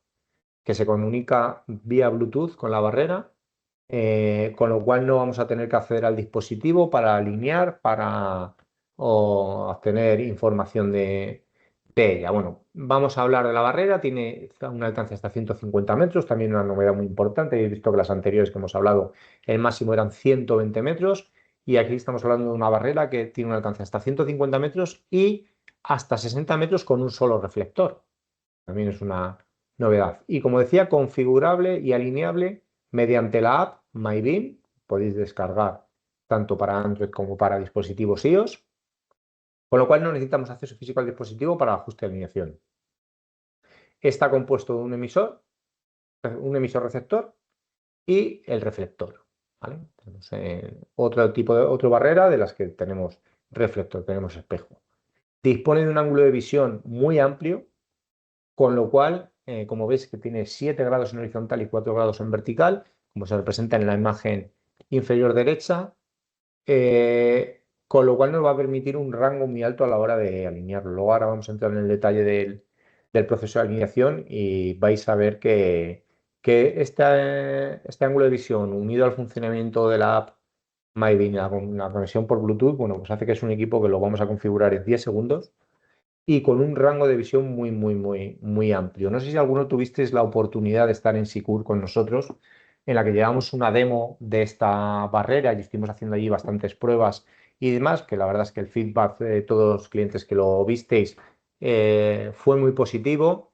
[SPEAKER 1] que se comunica vía Bluetooth con la barrera, con lo cual no vamos a tener que acceder al dispositivo para alinear, para o obtener información de ella. Bueno, vamos a hablar de la barrera, tiene un alcance hasta 150 metros, también una novedad muy importante. He visto que las anteriores que hemos hablado, el máximo eran 120 metros, y aquí estamos hablando de una barrera que tiene un alcance hasta 150 metros y hasta 60 metros con un solo reflector. También es una novedad. Y como decía, configurable y alineable mediante la app MyBeam. Podéis descargar tanto para Android como para dispositivos iOS, con lo cual no necesitamos acceso físico al dispositivo para el ajuste de alineación. Está compuesto de un emisor receptor y el reflector. ¿Vale? Tenemos, otro tipo de otra barrera de las que tenemos reflector, tenemos espejo. Dispone de un ángulo de visión muy amplio, con lo cual, como veis que tiene 7 grados en horizontal y 4 grados en vertical, como se representa en la imagen inferior derecha, con lo cual nos va a permitir un rango muy alto a la hora de alinearlo. Luego ahora vamos a entrar en el detalle del proceso de alineación y vais a ver que este ángulo de visión unido al funcionamiento de la app MyBeam, la conexión por Bluetooth, bueno, pues hace que es un equipo que lo vamos a configurar en 10 segundos y con un rango de visión muy, muy, muy, muy amplio. No sé si alguno tuvisteis la oportunidad de estar en Sicur con nosotros, en la que llevamos una demo de esta barrera y estuvimos haciendo allí bastantes pruebas y demás, que la verdad es que el feedback de todos los clientes que lo visteis fue muy positivo,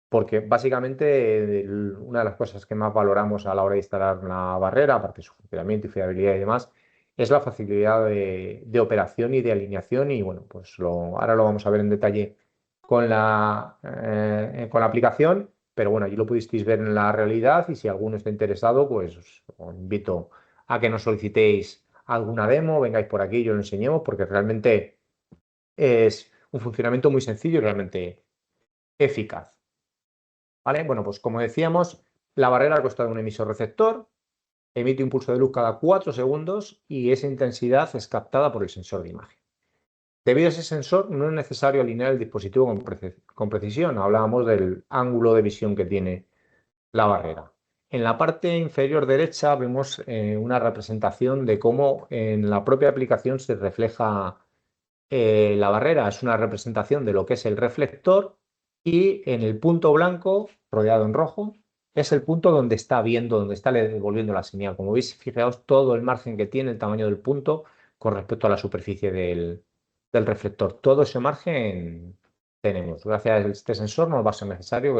[SPEAKER 1] porque básicamente una de las cosas que más valoramos a la hora de instalar una barrera, aparte de su funcionamiento y fiabilidad y demás, es la facilidad de operación y de alineación. Y bueno, pues ahora lo vamos a ver en detalle con la aplicación, pero bueno, allí lo pudisteis ver en la realidad y si alguno está interesado, pues os invito a que nos solicitéis alguna demo, vengáis por aquí y os lo enseñemos, porque realmente es un funcionamiento muy sencillo y realmente eficaz. ¿Vale? Bueno, pues como decíamos, la barrera consta de un emisor receptor, emite un pulso de luz cada 4 segundos y esa intensidad es captada por el sensor de imagen. Debido a ese sensor, no es necesario alinear el dispositivo con precisión. Hablábamos del ángulo de visión que tiene la barrera. En la parte inferior derecha vemos una representación de cómo en la propia aplicación se refleja la barrera. Es una representación de lo que es el reflector y en el punto blanco, rodeado en rojo, es el punto donde está viendo, donde está devolviendo la señal. Como veis, fijaos todo el margen que tiene, el tamaño del punto con respecto a la superficie del reflector. Todo ese margen tenemos. Gracias a este sensor nos va a ser necesario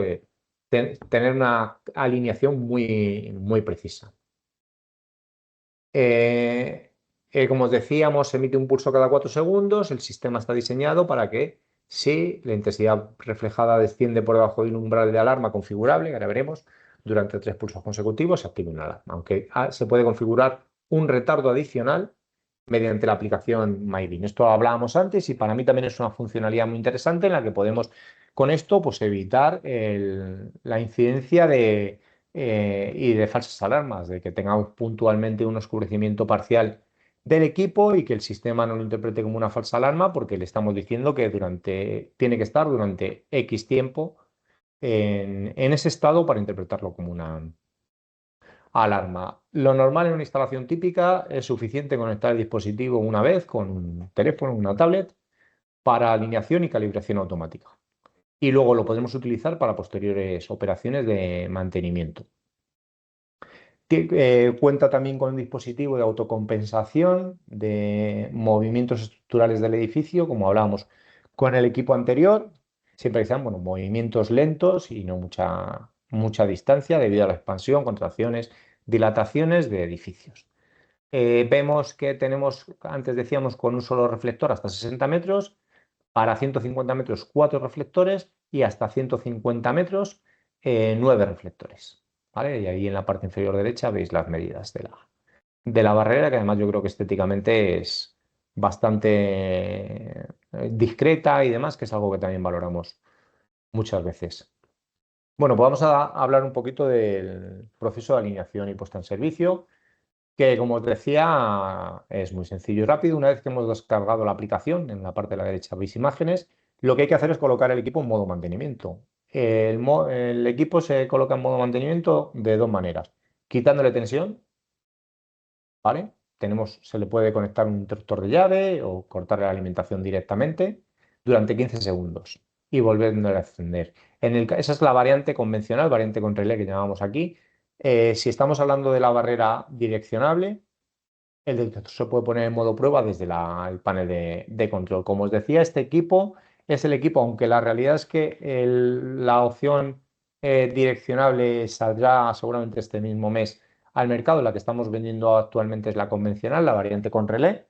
[SPEAKER 1] tener una alineación muy, muy precisa. Eh, como os decíamos, emite un pulso cada 4 segundos. El sistema está diseñado para que si la intensidad reflejada desciende por debajo de un umbral de alarma configurable, que ahora veremos, durante 3 pulsos consecutivos se active una alarma. Aunque se puede configurar un retardo adicional mediante la aplicación MyBeam. Esto lo hablábamos antes y para mí también es una funcionalidad muy interesante en la que podemos con esto pues, evitar la incidencia y de falsas alarmas, de que tengamos puntualmente un oscurecimiento parcial del equipo y que el sistema no lo interprete como una falsa alarma porque le estamos diciendo que tiene que estar durante X tiempo en ese estado para interpretarlo como una alarma. Lo normal en una instalación típica es suficiente conectar el dispositivo una vez con un teléfono, una tablet, para alineación y calibración automática. Y luego lo podemos utilizar para posteriores operaciones de mantenimiento. Cuenta también con un dispositivo de autocompensación de movimientos estructurales del edificio, como hablábamos con el equipo anterior, siempre que sean bueno, movimientos lentos y no mucha distancia debido a la expansión, contracciones, dilataciones de edificios. Vemos que tenemos, antes decíamos, con un solo reflector hasta 60 metros, para 150 metros 4 reflectores y hasta 150 metros 9 reflectores. ¿Vale? Y ahí en la parte inferior derecha veis las medidas de la barrera, que además yo creo que estéticamente es bastante discreta y demás, que es algo que también valoramos muchas veces. Bueno, pues vamos a hablar un poquito del proceso de alineación y puesta en servicio, que como os decía es muy sencillo y rápido. Una vez que hemos descargado la aplicación, en la parte de la derecha veis imágenes, lo que hay que hacer es colocar el equipo en modo mantenimiento. El equipo se coloca en modo mantenimiento de dos maneras: quitándole tensión, ¿vale? Se le puede conectar un interruptor de llave o cortarle la alimentación directamente durante 15 segundos y volviéndole a encender. Esa es la variante convencional, variante con relé que llamamos aquí. Si estamos hablando de la barrera direccionable, el detector se puede poner en modo prueba desde el panel de control. Como os decía, este equipo es el equipo, aunque la realidad es que la opción direccionable saldrá seguramente este mismo mes al mercado. La que estamos vendiendo actualmente es la convencional, la variante con relé,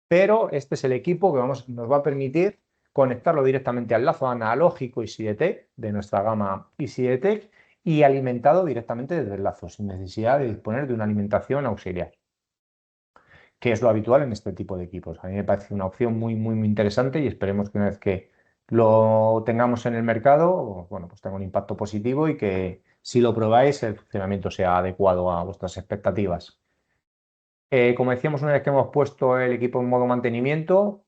[SPEAKER 1] pero este es el equipo que nos va a permitir conectarlo directamente al lazo analógico EasyDetect de nuestra gama EasyDetect y alimentado directamente desde el lazo, sin necesidad de disponer de una alimentación auxiliar, que es lo habitual en este tipo de equipos. A mí me parece una opción muy, muy, muy interesante y esperemos que una vez que lo tengamos en el mercado, bueno, pues tenga un impacto positivo y que si lo probáis el funcionamiento sea adecuado a vuestras expectativas. Como decíamos, una vez que hemos puesto el equipo en modo mantenimiento,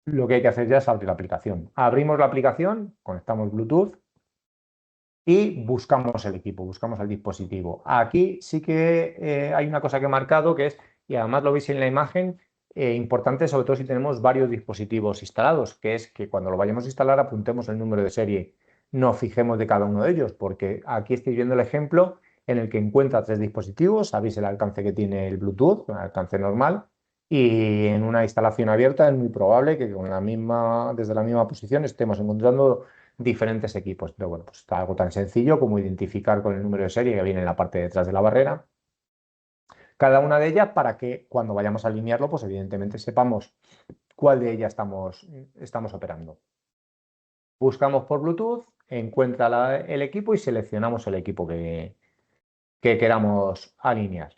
[SPEAKER 1] lo que hay que hacer ya es abrir la aplicación. Abrimos la aplicación, conectamos Bluetooth y buscamos el equipo, buscamos el dispositivo. Aquí sí que hay una cosa que he marcado que es, y además lo veis en la imagen, importante sobre todo si tenemos varios dispositivos instalados, que es que cuando lo vayamos a instalar apuntemos el número de serie, nos fijemos de cada uno de ellos, porque aquí estáis viendo el ejemplo en el que encuentra 3 dispositivos, sabéis el alcance que tiene el Bluetooth, el alcance normal, y en una instalación abierta es muy probable que desde la misma posición estemos encontrando diferentes equipos. Pero bueno, pues está algo tan sencillo como identificar con el número de serie que viene en la parte de detrás de la barrera cada una de ellas para que cuando vayamos a alinearlo, pues evidentemente sepamos cuál de ellas estamos operando. Buscamos por Bluetooth, encuentra el equipo y seleccionamos el equipo que queramos alinear.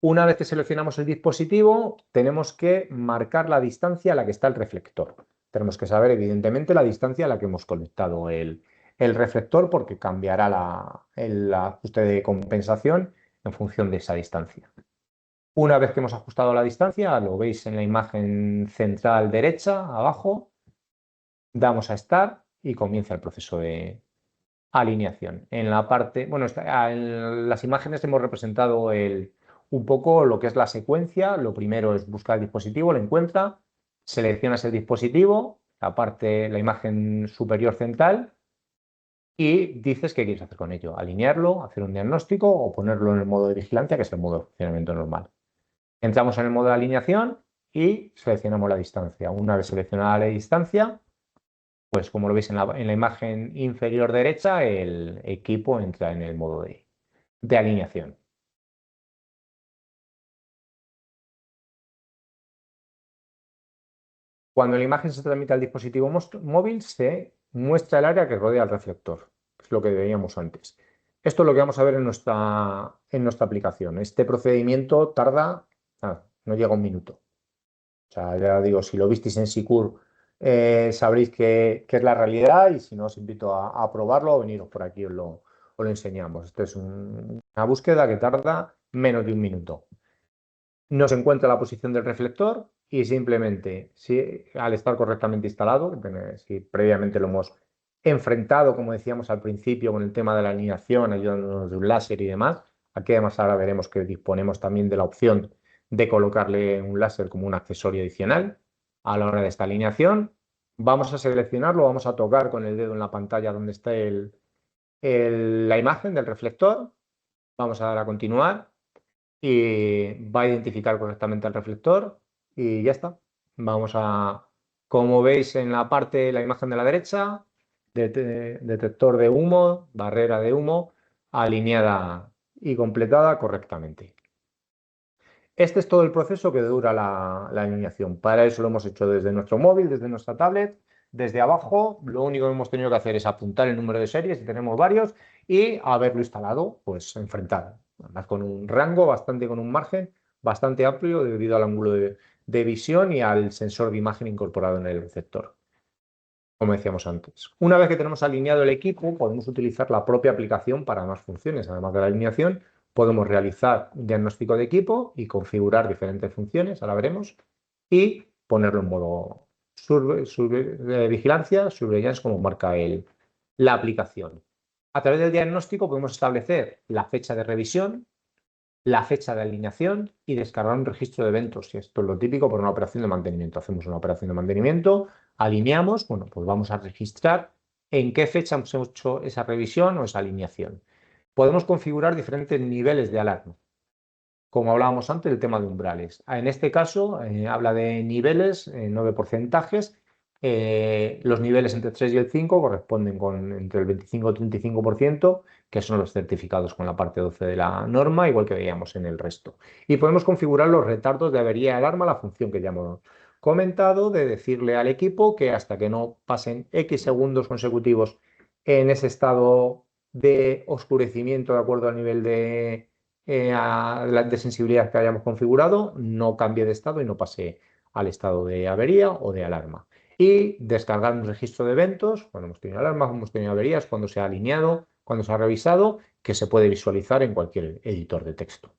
[SPEAKER 1] Una vez que seleccionamos el dispositivo, tenemos que marcar la distancia a la que está el reflector. Tenemos que saber, evidentemente, la distancia a la que hemos conectado el reflector porque cambiará el ajuste de compensación en función de esa distancia. Una vez que hemos ajustado la distancia, lo veis en la imagen central derecha, abajo, damos a Start y comienza el proceso de alineación. En la parte, bueno, en las imágenes hemos representado un poco lo que es la secuencia. Lo primero es buscar el dispositivo, lo encuentra, seleccionas el dispositivo, la imagen superior central, y dices qué quieres hacer con ello: alinearlo, hacer un diagnóstico o ponerlo en el modo de vigilancia, que es el modo de funcionamiento normal. Entramos en el modo de alineación y seleccionamos la distancia. Una vez seleccionada la distancia, pues como lo veis en la imagen inferior derecha, el equipo entra en el modo de alineación. Cuando la imagen se transmite al dispositivo móvil, se muestra el área que rodea el reflector. Es lo que veíamos antes. Esto es lo que vamos a ver en nuestra aplicación. Este procedimiento tarda no llega a un minuto. O sea, ya digo, si lo visteis en Sicur, sabréis que es la realidad y si no, os invito a probarlo o veniros por aquí, os lo enseñamos. Esto es una búsqueda que tarda menos de un minuto. Nos encuentra la posición del reflector y simplemente, si, al estar correctamente instalado, si previamente lo hemos enfrentado, como decíamos al principio, con el tema de la alineación, ayudándonos de un láser y demás, aquí además ahora veremos que disponemos también de la opción de colocarle un láser como un accesorio adicional a la hora de esta alineación. Vamos a seleccionarlo, vamos a tocar con el dedo en la pantalla donde está la imagen del reflector, vamos a dar a continuar y va a identificar correctamente el reflector y ya está. Vamos a, como veis en la parte, la imagen de la derecha, detector de humo, barrera de humo, alineada y completada correctamente. Este es todo el proceso que dura la alineación. Para eso lo hemos hecho desde nuestro móvil, desde nuestra tablet, desde abajo. Lo único que hemos tenido que hacer es apuntar el número de series, si tenemos varios, y haberlo instalado, pues enfrentar. Además, con un rango bastante, con un margen bastante amplio debido al ángulo de visión y al sensor de imagen incorporado en el receptor, como decíamos antes. Una vez que tenemos alineado el equipo, podemos utilizar la propia aplicación para más funciones. Además de la alineación, podemos realizar un diagnóstico de equipo y configurar diferentes funciones, ahora veremos, y ponerlo en modo vigilancia, surveillance, como marca la aplicación. A través del diagnóstico podemos establecer la fecha de revisión, la fecha de alineación y descargar un registro de eventos. Y esto es lo típico por una operación de mantenimiento. Hacemos una operación de mantenimiento, alineamos, bueno, pues vamos a registrar en qué fecha hemos hecho esa revisión o esa alineación. Podemos configurar diferentes niveles de alarma. Como hablábamos antes, el tema de umbrales. En este caso, habla de niveles, no de porcentajes. Los niveles entre 3 y el 5 corresponden con entre el 25 y el 35%, que son los certificados con la parte 12 de la norma, igual que veíamos en el resto. Y podemos configurar los retardos de avería de alarma, la función que ya hemos comentado, de decirle al equipo que hasta que no pasen X segundos consecutivos en ese estado de oscurecimiento de acuerdo al nivel de sensibilidad que hayamos configurado, no cambie de estado y no pase al estado de avería o de alarma. Y descargar un registro de eventos, cuando hemos tenido alarmas, cuando hemos tenido averías, cuando se ha alineado, cuando se ha revisado, que se puede visualizar en cualquier editor de texto.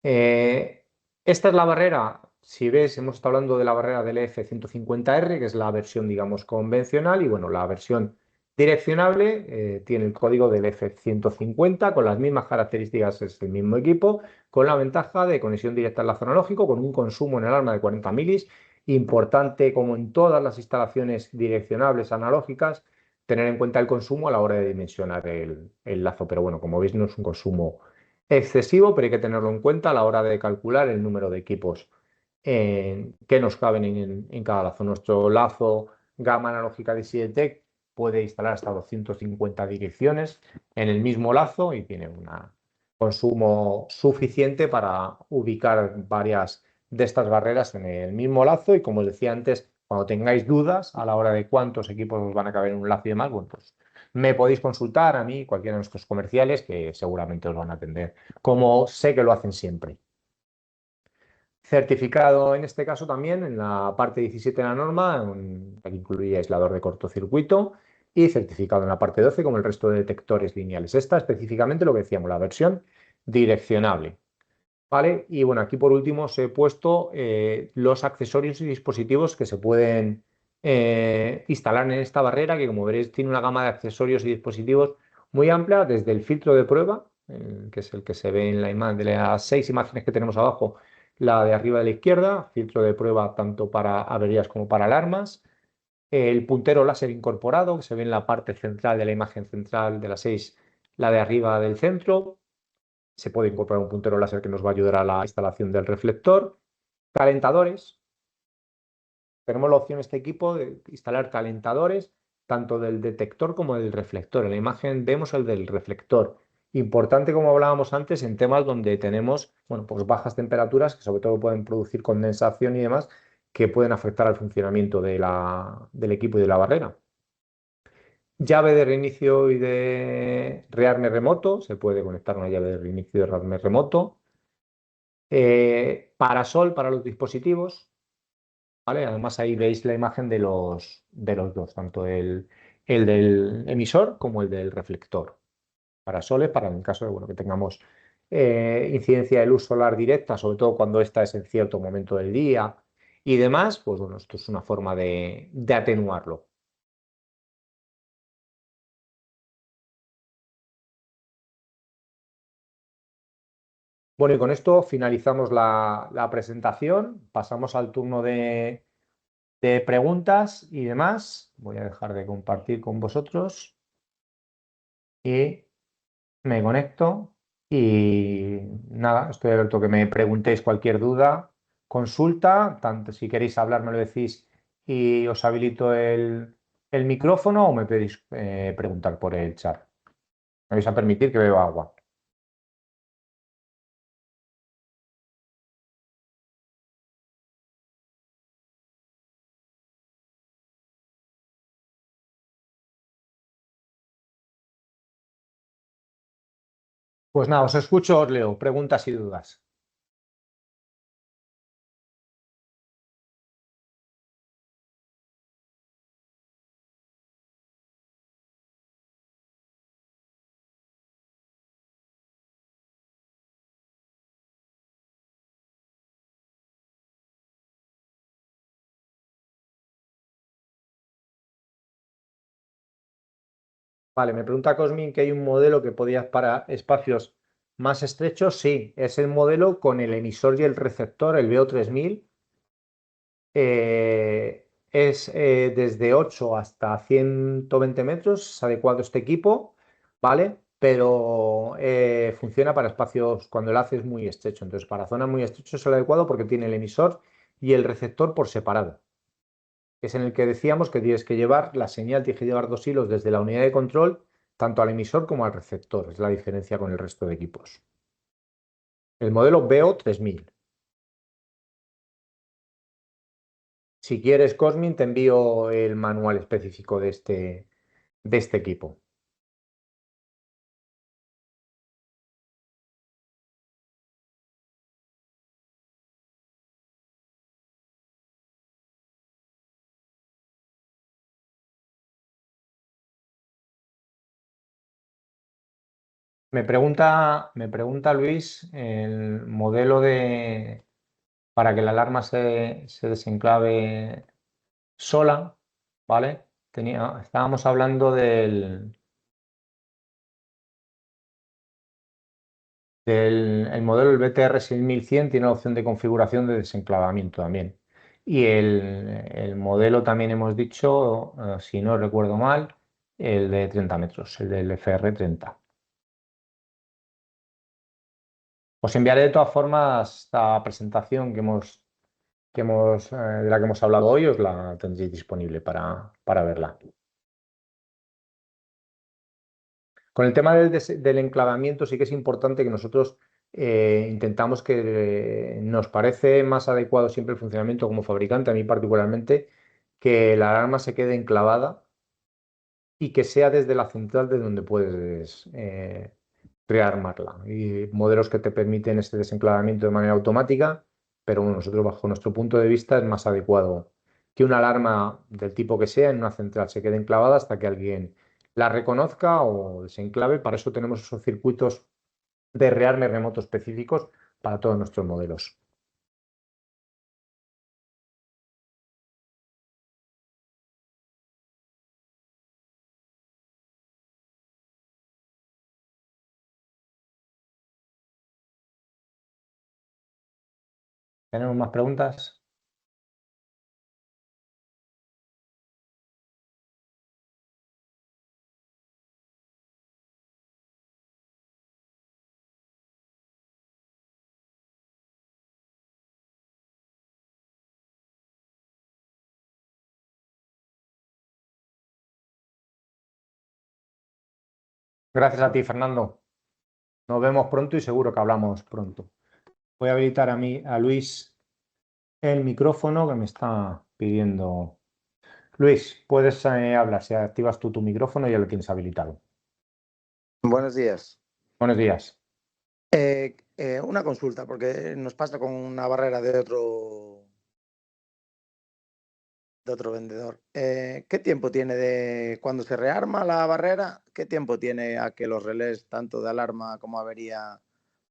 [SPEAKER 1] Esta es la barrera, si ves, hemos estado hablando de la barrera del EF150R, que es la versión, digamos, convencional, y bueno, la versión direccionable tiene el código del F150 con las mismas características, es el mismo equipo, con la ventaja de conexión directa al enlace analógico, con un consumo en el alarma de 40 milis, importante como en todas las instalaciones direccionables analógicas, tener en cuenta el consumo a la hora de dimensionar el lazo, pero bueno, como veis no es un consumo excesivo, pero hay que tenerlo en cuenta a la hora de calcular el número de equipos que nos caben en cada lazo. Nuestro lazo gama analógica de Sietec puede instalar hasta 250 direcciones en el mismo lazo y tiene un consumo suficiente para ubicar varias de estas barreras en el mismo lazo y, como os decía antes, cuando tengáis dudas a la hora de cuántos equipos os van a caber en un lazo y demás, bueno, pues me podéis consultar a mí, cualquiera de nuestros comerciales, que seguramente os van a atender, como sé que lo hacen siempre. Certificado en este caso también en la parte 17 de la norma, que incluye aislador de cortocircuito, y certificado en la parte 12 como el resto de detectores lineales. Esta específicamente lo que decíamos, la versión direccionable. ¿Vale? Y bueno, aquí por último os he puesto los accesorios y dispositivos que se pueden instalar en esta barrera, que como veréis tiene una gama de accesorios y dispositivos muy amplia, desde el filtro de prueba, que es el que se ve en la imagen de las 6 imágenes que tenemos abajo, la de arriba de la izquierda, filtro de prueba tanto para averías como para alarmas, el puntero láser incorporado, que se ve en la parte central de la imagen central de las 6, la de arriba del centro. Se puede incorporar un puntero láser que nos va a ayudar a la instalación del reflector. Calentadores. Tenemos la opción en este equipo de instalar calentadores tanto del detector como del reflector. En la imagen vemos el del reflector. Importante, como hablábamos antes, en temas donde tenemos, bueno, pues bajas temperaturas que sobre todo pueden producir condensación y demás que pueden afectar al funcionamiento del equipo y de la barrera. Llave de reinicio y de rearme remoto, se puede conectar una llave de reinicio y de rearme remoto. Parasol para los dispositivos, ¿vale? Además ahí veis la imagen de los dos, tanto el del emisor como el del reflector. Parasoles para en el caso de bueno, que tengamos incidencia de luz solar directa, sobre todo cuando esta es en cierto momento del día y demás, pues bueno, esto es una forma de atenuarlo. Bueno, y con esto finalizamos la presentación, pasamos al turno de preguntas y demás. Voy a dejar de compartir con vosotros y me conecto y nada, estoy abierto a que me preguntéis cualquier duda, consulta, tanto si queréis hablar me lo decís y os habilito el micrófono o me podéis preguntar por el chat. Me vais a permitir que beba agua. Pues nada, os escucho, os leo preguntas y dudas. Vale, me pregunta Cosmin que hay un modelo que podía para espacios más estrechos. Sí, es el modelo con el emisor y el receptor, el BO3000. Es desde 8 hasta 120 metros, es adecuado este equipo, ¿vale? Pero funciona para espacios cuando el haz es muy estrecho. Entonces, para zonas muy estrechas es el adecuado porque tiene el emisor y el receptor por separado. Es en el que decíamos que tienes que llevar la señal, tienes que llevar dos hilos desde la unidad de control, tanto al emisor como al receptor. Es la diferencia con el resto de equipos. El modelo BO3000. Si quieres, Cosmin, te envío el manual específico de este equipo. Me pregunta Luis el modelo para que la alarma se desenclave sola, ¿vale? Estábamos hablando el modelo, el BTR 6100, tiene la opción de configuración de desenclavamiento también. Y el modelo también hemos dicho, si no recuerdo mal, el de 30 metros, el del FR30. Os enviaré de todas formas esta presentación de la que hemos hablado hoy, os la tendréis disponible para verla. Con el tema del enclavamiento sí que es importante que nosotros intentamos que nos parece más adecuado siempre el funcionamiento como fabricante, a mí particularmente, que la alarma se quede enclavada y que sea desde la central de donde puedes rearmarla. Y modelos que te permiten este desenclavamiento de manera automática, pero bueno, nosotros bajo nuestro punto de vista es más adecuado que una alarma del tipo que sea en una central se quede enclavada hasta que alguien la reconozca o desenclave. Para eso tenemos esos circuitos de rearme remoto específicos para todos nuestros modelos. ¿Tenemos más preguntas? Gracias a ti, Fernando. Nos vemos pronto y seguro que hablamos pronto. Voy a habilitar a Luis el micrófono que me está pidiendo Luis, puedes hablar si activas tú tu micrófono y ya lo tienes habilitado.
[SPEAKER 2] Buenos días.
[SPEAKER 1] Buenos días.
[SPEAKER 2] Una consulta, porque nos pasa con una barrera de otro vendedor. ¿Qué tiempo tiene de cuando se rearma la barrera? ¿Qué tiempo tiene a que los relés, tanto de alarma como avería,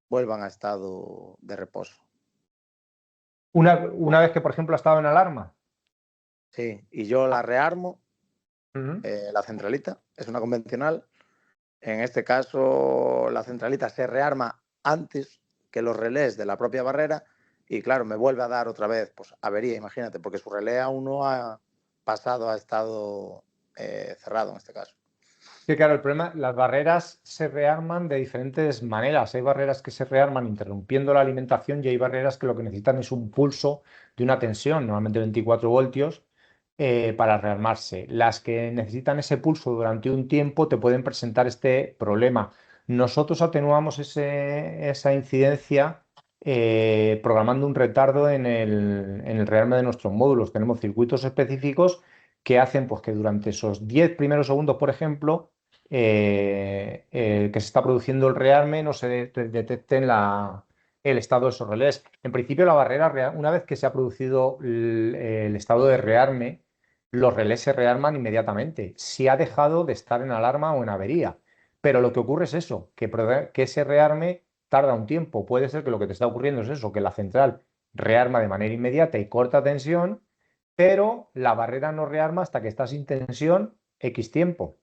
[SPEAKER 2] vuelvan a estado de reposo?
[SPEAKER 1] Una vez que, por ejemplo, ha estado en alarma.
[SPEAKER 2] Sí, y yo la rearmo,
[SPEAKER 1] Ujú.
[SPEAKER 2] la centralita, es una convencional. En este caso, la centralita se rearma antes que los relés de la propia barrera y, claro, me vuelve a dar otra vez, pues, avería, imagínate, porque su relé aún no ha pasado a estado cerrado en este caso.
[SPEAKER 1] Sí, claro, el problema, las barreras se rearman de diferentes maneras. Hay barreras que se rearman interrumpiendo la alimentación y hay barreras que lo que necesitan es un pulso de una tensión, normalmente 24 voltios, para rearmarse. Las que necesitan ese pulso durante un tiempo te pueden presentar este problema. Nosotros atenuamos esa incidencia programando un retardo en el rearme de nuestros módulos. Tenemos circuitos específicos que hacen pues, que durante esos 10 primeros segundos, por ejemplo, que se está produciendo el rearme no se detecte en el estado de esos relés. En principio, la barrera, una vez que se ha producido el estado de rearme, los relés se rearman inmediatamente, si ha dejado de estar en alarma o en avería. Pero lo que ocurre es eso, que ese rearme tarda un tiempo. Puede ser que lo que te está ocurriendo es eso, que la central rearma de manera inmediata y corta tensión, pero la barrera no rearma hasta que está sin tensión X tiempo.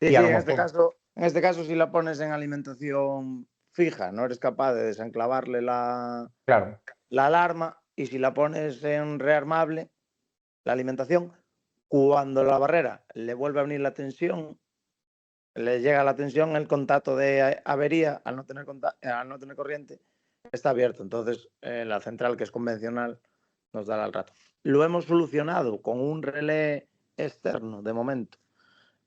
[SPEAKER 2] Sí,
[SPEAKER 1] Y a
[SPEAKER 2] sí,
[SPEAKER 1] lo mejor,
[SPEAKER 2] en este caso, si la pones en alimentación fija, no eres capaz de desenclavarle
[SPEAKER 1] claro,
[SPEAKER 2] la alarma, y si la pones en rearmable, la alimentación, cuando la barrera le vuelve a venir la tensión, le llega la tensión, el contacto de avería, al no tener corriente, está abierto. Entonces, la central, que es convencional, nos dará al rato. Lo hemos solucionado con un relé externo de momento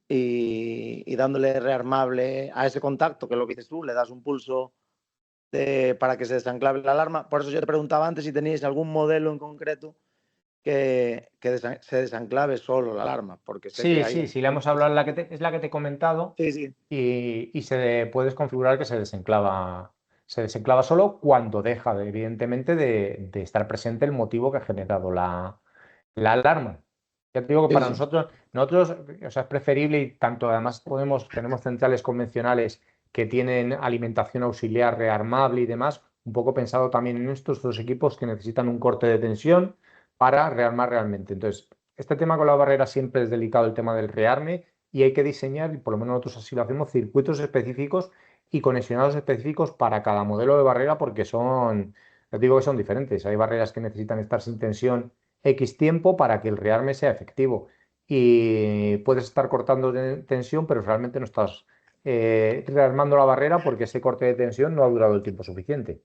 [SPEAKER 2] y dándole rearmable a ese contacto, que es lo que dices tú, le das un pulso para que se desanclave la alarma. Por eso yo te preguntaba antes si teníais algún modelo en concreto que se desanclave solo la alarma, porque sé que
[SPEAKER 1] sí,
[SPEAKER 2] hay...
[SPEAKER 1] sí, sí, le hemos hablado, es la que te he comentado
[SPEAKER 2] Sí, sí.
[SPEAKER 1] y puedes configurar que se desenclava solo cuando deja, evidentemente, de estar presente el motivo que ha generado la alarma. Ya te digo que
[SPEAKER 2] Sí,
[SPEAKER 1] para
[SPEAKER 2] sí.
[SPEAKER 1] nosotros, o sea, es preferible y tanto además tenemos centrales convencionales que tienen alimentación auxiliar rearmable y demás, un poco pensado también en estos dos equipos que necesitan un corte de tensión para rearmar realmente. Entonces, este tema con la barrera siempre es delicado, el tema del rearme, y hay que diseñar, y por lo menos nosotros así lo hacemos, circuitos específicos y conexionados específicos para cada modelo de barrera porque ya te digo que son diferentes. Hay barreras que necesitan estar sin tensión X tiempo para que el rearme sea efectivo. Y puedes estar cortando tensión, pero realmente no estás rearmando la barrera porque ese corte de tensión no ha durado el tiempo suficiente.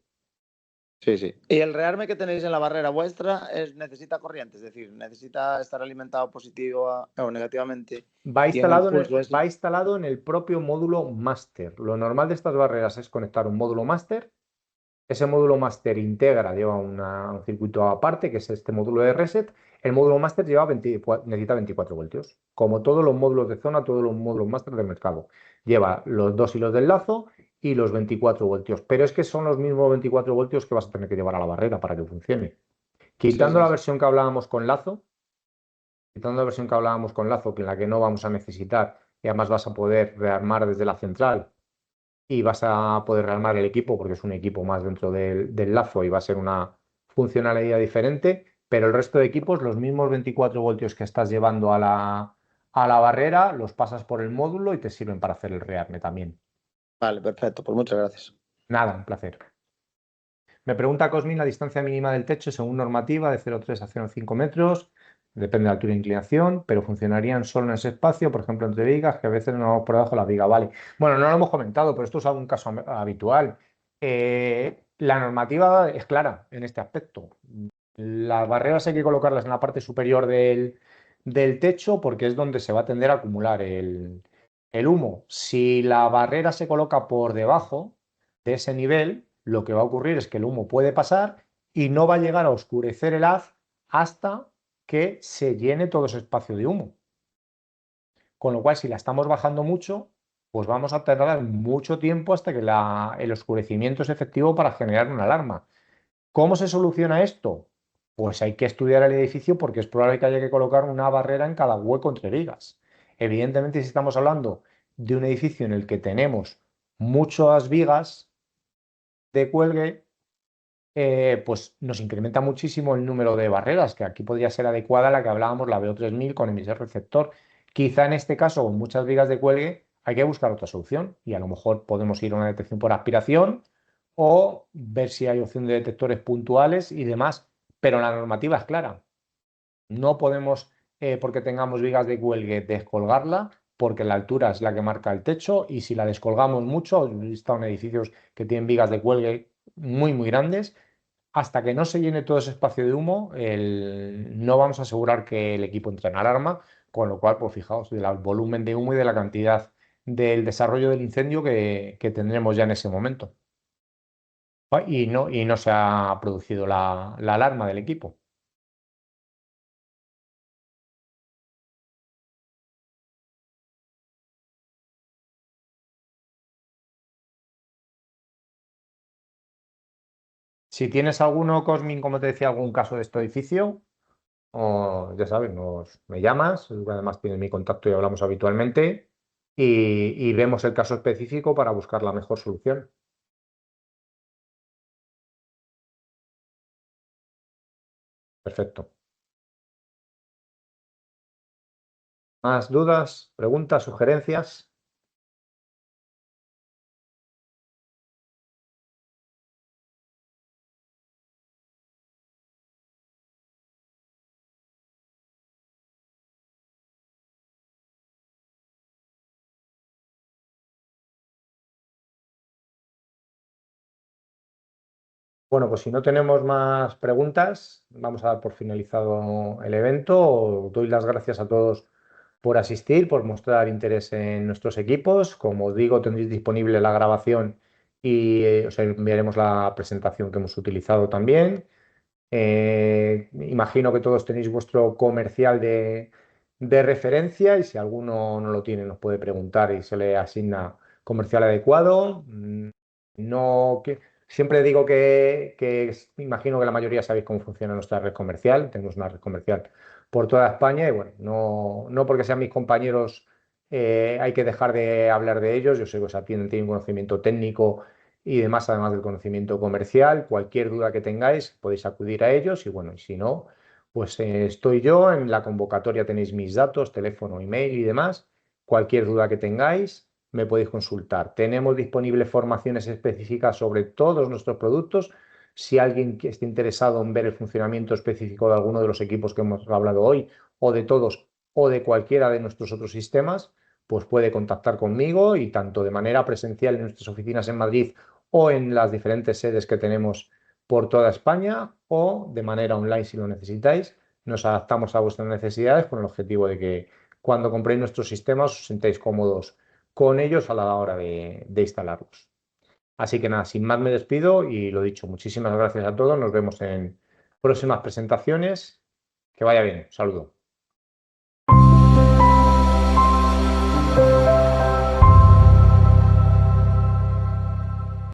[SPEAKER 2] Sí, sí. ¿Y el rearme que tenéis en la barrera vuestra necesita corriente? Es decir, ¿necesita estar alimentado positiva o negativamente? ¿Tiene el pulso ese?
[SPEAKER 1] Va instalado en el propio módulo máster. Lo normal de estas barreras es conectar un módulo máster. Ese módulo máster integra, lleva un circuito aparte, que es este módulo de reset. El módulo máster necesita 24 voltios. Como todos los módulos de zona, todos los módulos máster del mercado. Lleva los dos hilos del lazo y los 24 voltios. Pero es que son los mismos 24 voltios que vas a tener que llevar a la barrera para que funcione.
[SPEAKER 2] Sí,
[SPEAKER 1] Quitando
[SPEAKER 2] sí,
[SPEAKER 1] la
[SPEAKER 2] sí.
[SPEAKER 1] versión que hablábamos con lazo, quitando la versión que hablábamos con lazo, que en la que no vamos a necesitar y además vas a poder rearmar desde la central y vas a poder rearmar el equipo porque es un equipo más dentro del lazo y va a ser una funcionalidad diferente, pero el resto de equipos, los mismos 24 voltios que estás llevando a la barrera, los pasas por el módulo y te sirven para hacer el rearme también.
[SPEAKER 2] Vale, perfecto. Pues muchas gracias.
[SPEAKER 1] Nada, un placer. Me pregunta Cosmin la distancia mínima del techo según normativa de 0,3 a 0,5 metros. Depende de altura e inclinación, pero funcionarían solo en ese espacio, por ejemplo, entre vigas, que a veces no vamos por debajo de la viga. Vale. Bueno, no lo hemos comentado, pero esto es algún caso habitual. La normativa es clara en este aspecto. Las barreras hay que colocarlas en la parte superior del techo porque es donde se va a tender a acumular el humo. Si la barrera se coloca por debajo de ese nivel, lo que va a ocurrir es que el humo puede pasar y no va a llegar a oscurecer el haz hasta que se llene todo ese espacio de humo. Con lo cual, si la estamos bajando mucho, pues vamos a tardar mucho tiempo hasta que el oscurecimiento es efectivo para generar una alarma. ¿Cómo se soluciona esto? Pues hay que estudiar el edificio porque es probable que haya que colocar una barrera en cada hueco entre vigas. Evidentemente, si estamos hablando de un edificio en el que tenemos muchas vigas de cuelgue, pues nos incrementa muchísimo el número de barreras, que aquí podría ser adecuada la que hablábamos, la BO3000 con emisor receptor. Quizá en este caso, con muchas vigas de cuelgue, hay que buscar otra solución y a lo mejor podemos ir a una detección por aspiración o ver si hay opción de detectores puntuales y demás, pero la normativa es clara. No podemos, porque tengamos vigas de cuelgue, descolgarla, porque la altura es la que marca el techo y si la descolgamos mucho, he estado en edificios que tienen vigas de cuelgue muy, muy grandes, hasta que no se llene todo ese espacio de humo, no vamos a asegurar que el equipo entre en alarma, con lo cual, pues fijaos, del volumen de humo y de la cantidad del desarrollo del incendio que tendremos ya en ese momento. Y no se ha producido la alarma del equipo. Si tienes alguno, Cosmin, como te decía, algún caso de este edificio, o ya sabes, me llamas, además tienes mi contacto y hablamos habitualmente, y vemos el caso específico para buscar la mejor solución. Perfecto. ¿Más dudas, preguntas, sugerencias? Bueno, pues si no tenemos más preguntas, vamos a dar por finalizado el evento. Doy las gracias a todos por asistir, por mostrar interés en nuestros equipos. Como os digo, tendréis disponible la grabación y os enviaremos la presentación que hemos utilizado también. Imagino que todos tenéis vuestro comercial de referencia y si alguno no lo tiene nos puede preguntar y se le asigna comercial adecuado. No, siempre digo que imagino que la mayoría sabéis cómo funciona nuestra red comercial. Tenemos una red comercial por toda España y bueno, no porque sean mis compañeros hay que dejar de hablar de ellos. Yo sé que os atienden, tienen un conocimiento técnico y demás, además del conocimiento comercial. Cualquier duda que tengáis, podéis acudir a ellos y bueno, y si no, pues estoy yo, en la convocatoria tenéis mis datos, teléfono, email y demás. Cualquier duda que tengáis, me podéis consultar. Tenemos disponibles formaciones específicas sobre todos nuestros productos. Si alguien que esté interesado en ver el funcionamiento específico de alguno de los equipos que hemos hablado hoy, o de todos, o de cualquiera de nuestros otros sistemas, pues puede contactar conmigo y tanto de manera presencial en nuestras oficinas en Madrid o en las diferentes sedes que tenemos por toda España o de manera online si lo necesitáis. Nos adaptamos a vuestras necesidades con el objetivo de que cuando compréis nuestros sistemas os sintáis cómodos con ellos a la hora de instalarlos. Así que nada, sin más me despido y lo dicho, muchísimas gracias a todos. Nos vemos en próximas presentaciones. Que vaya bien. Saludos.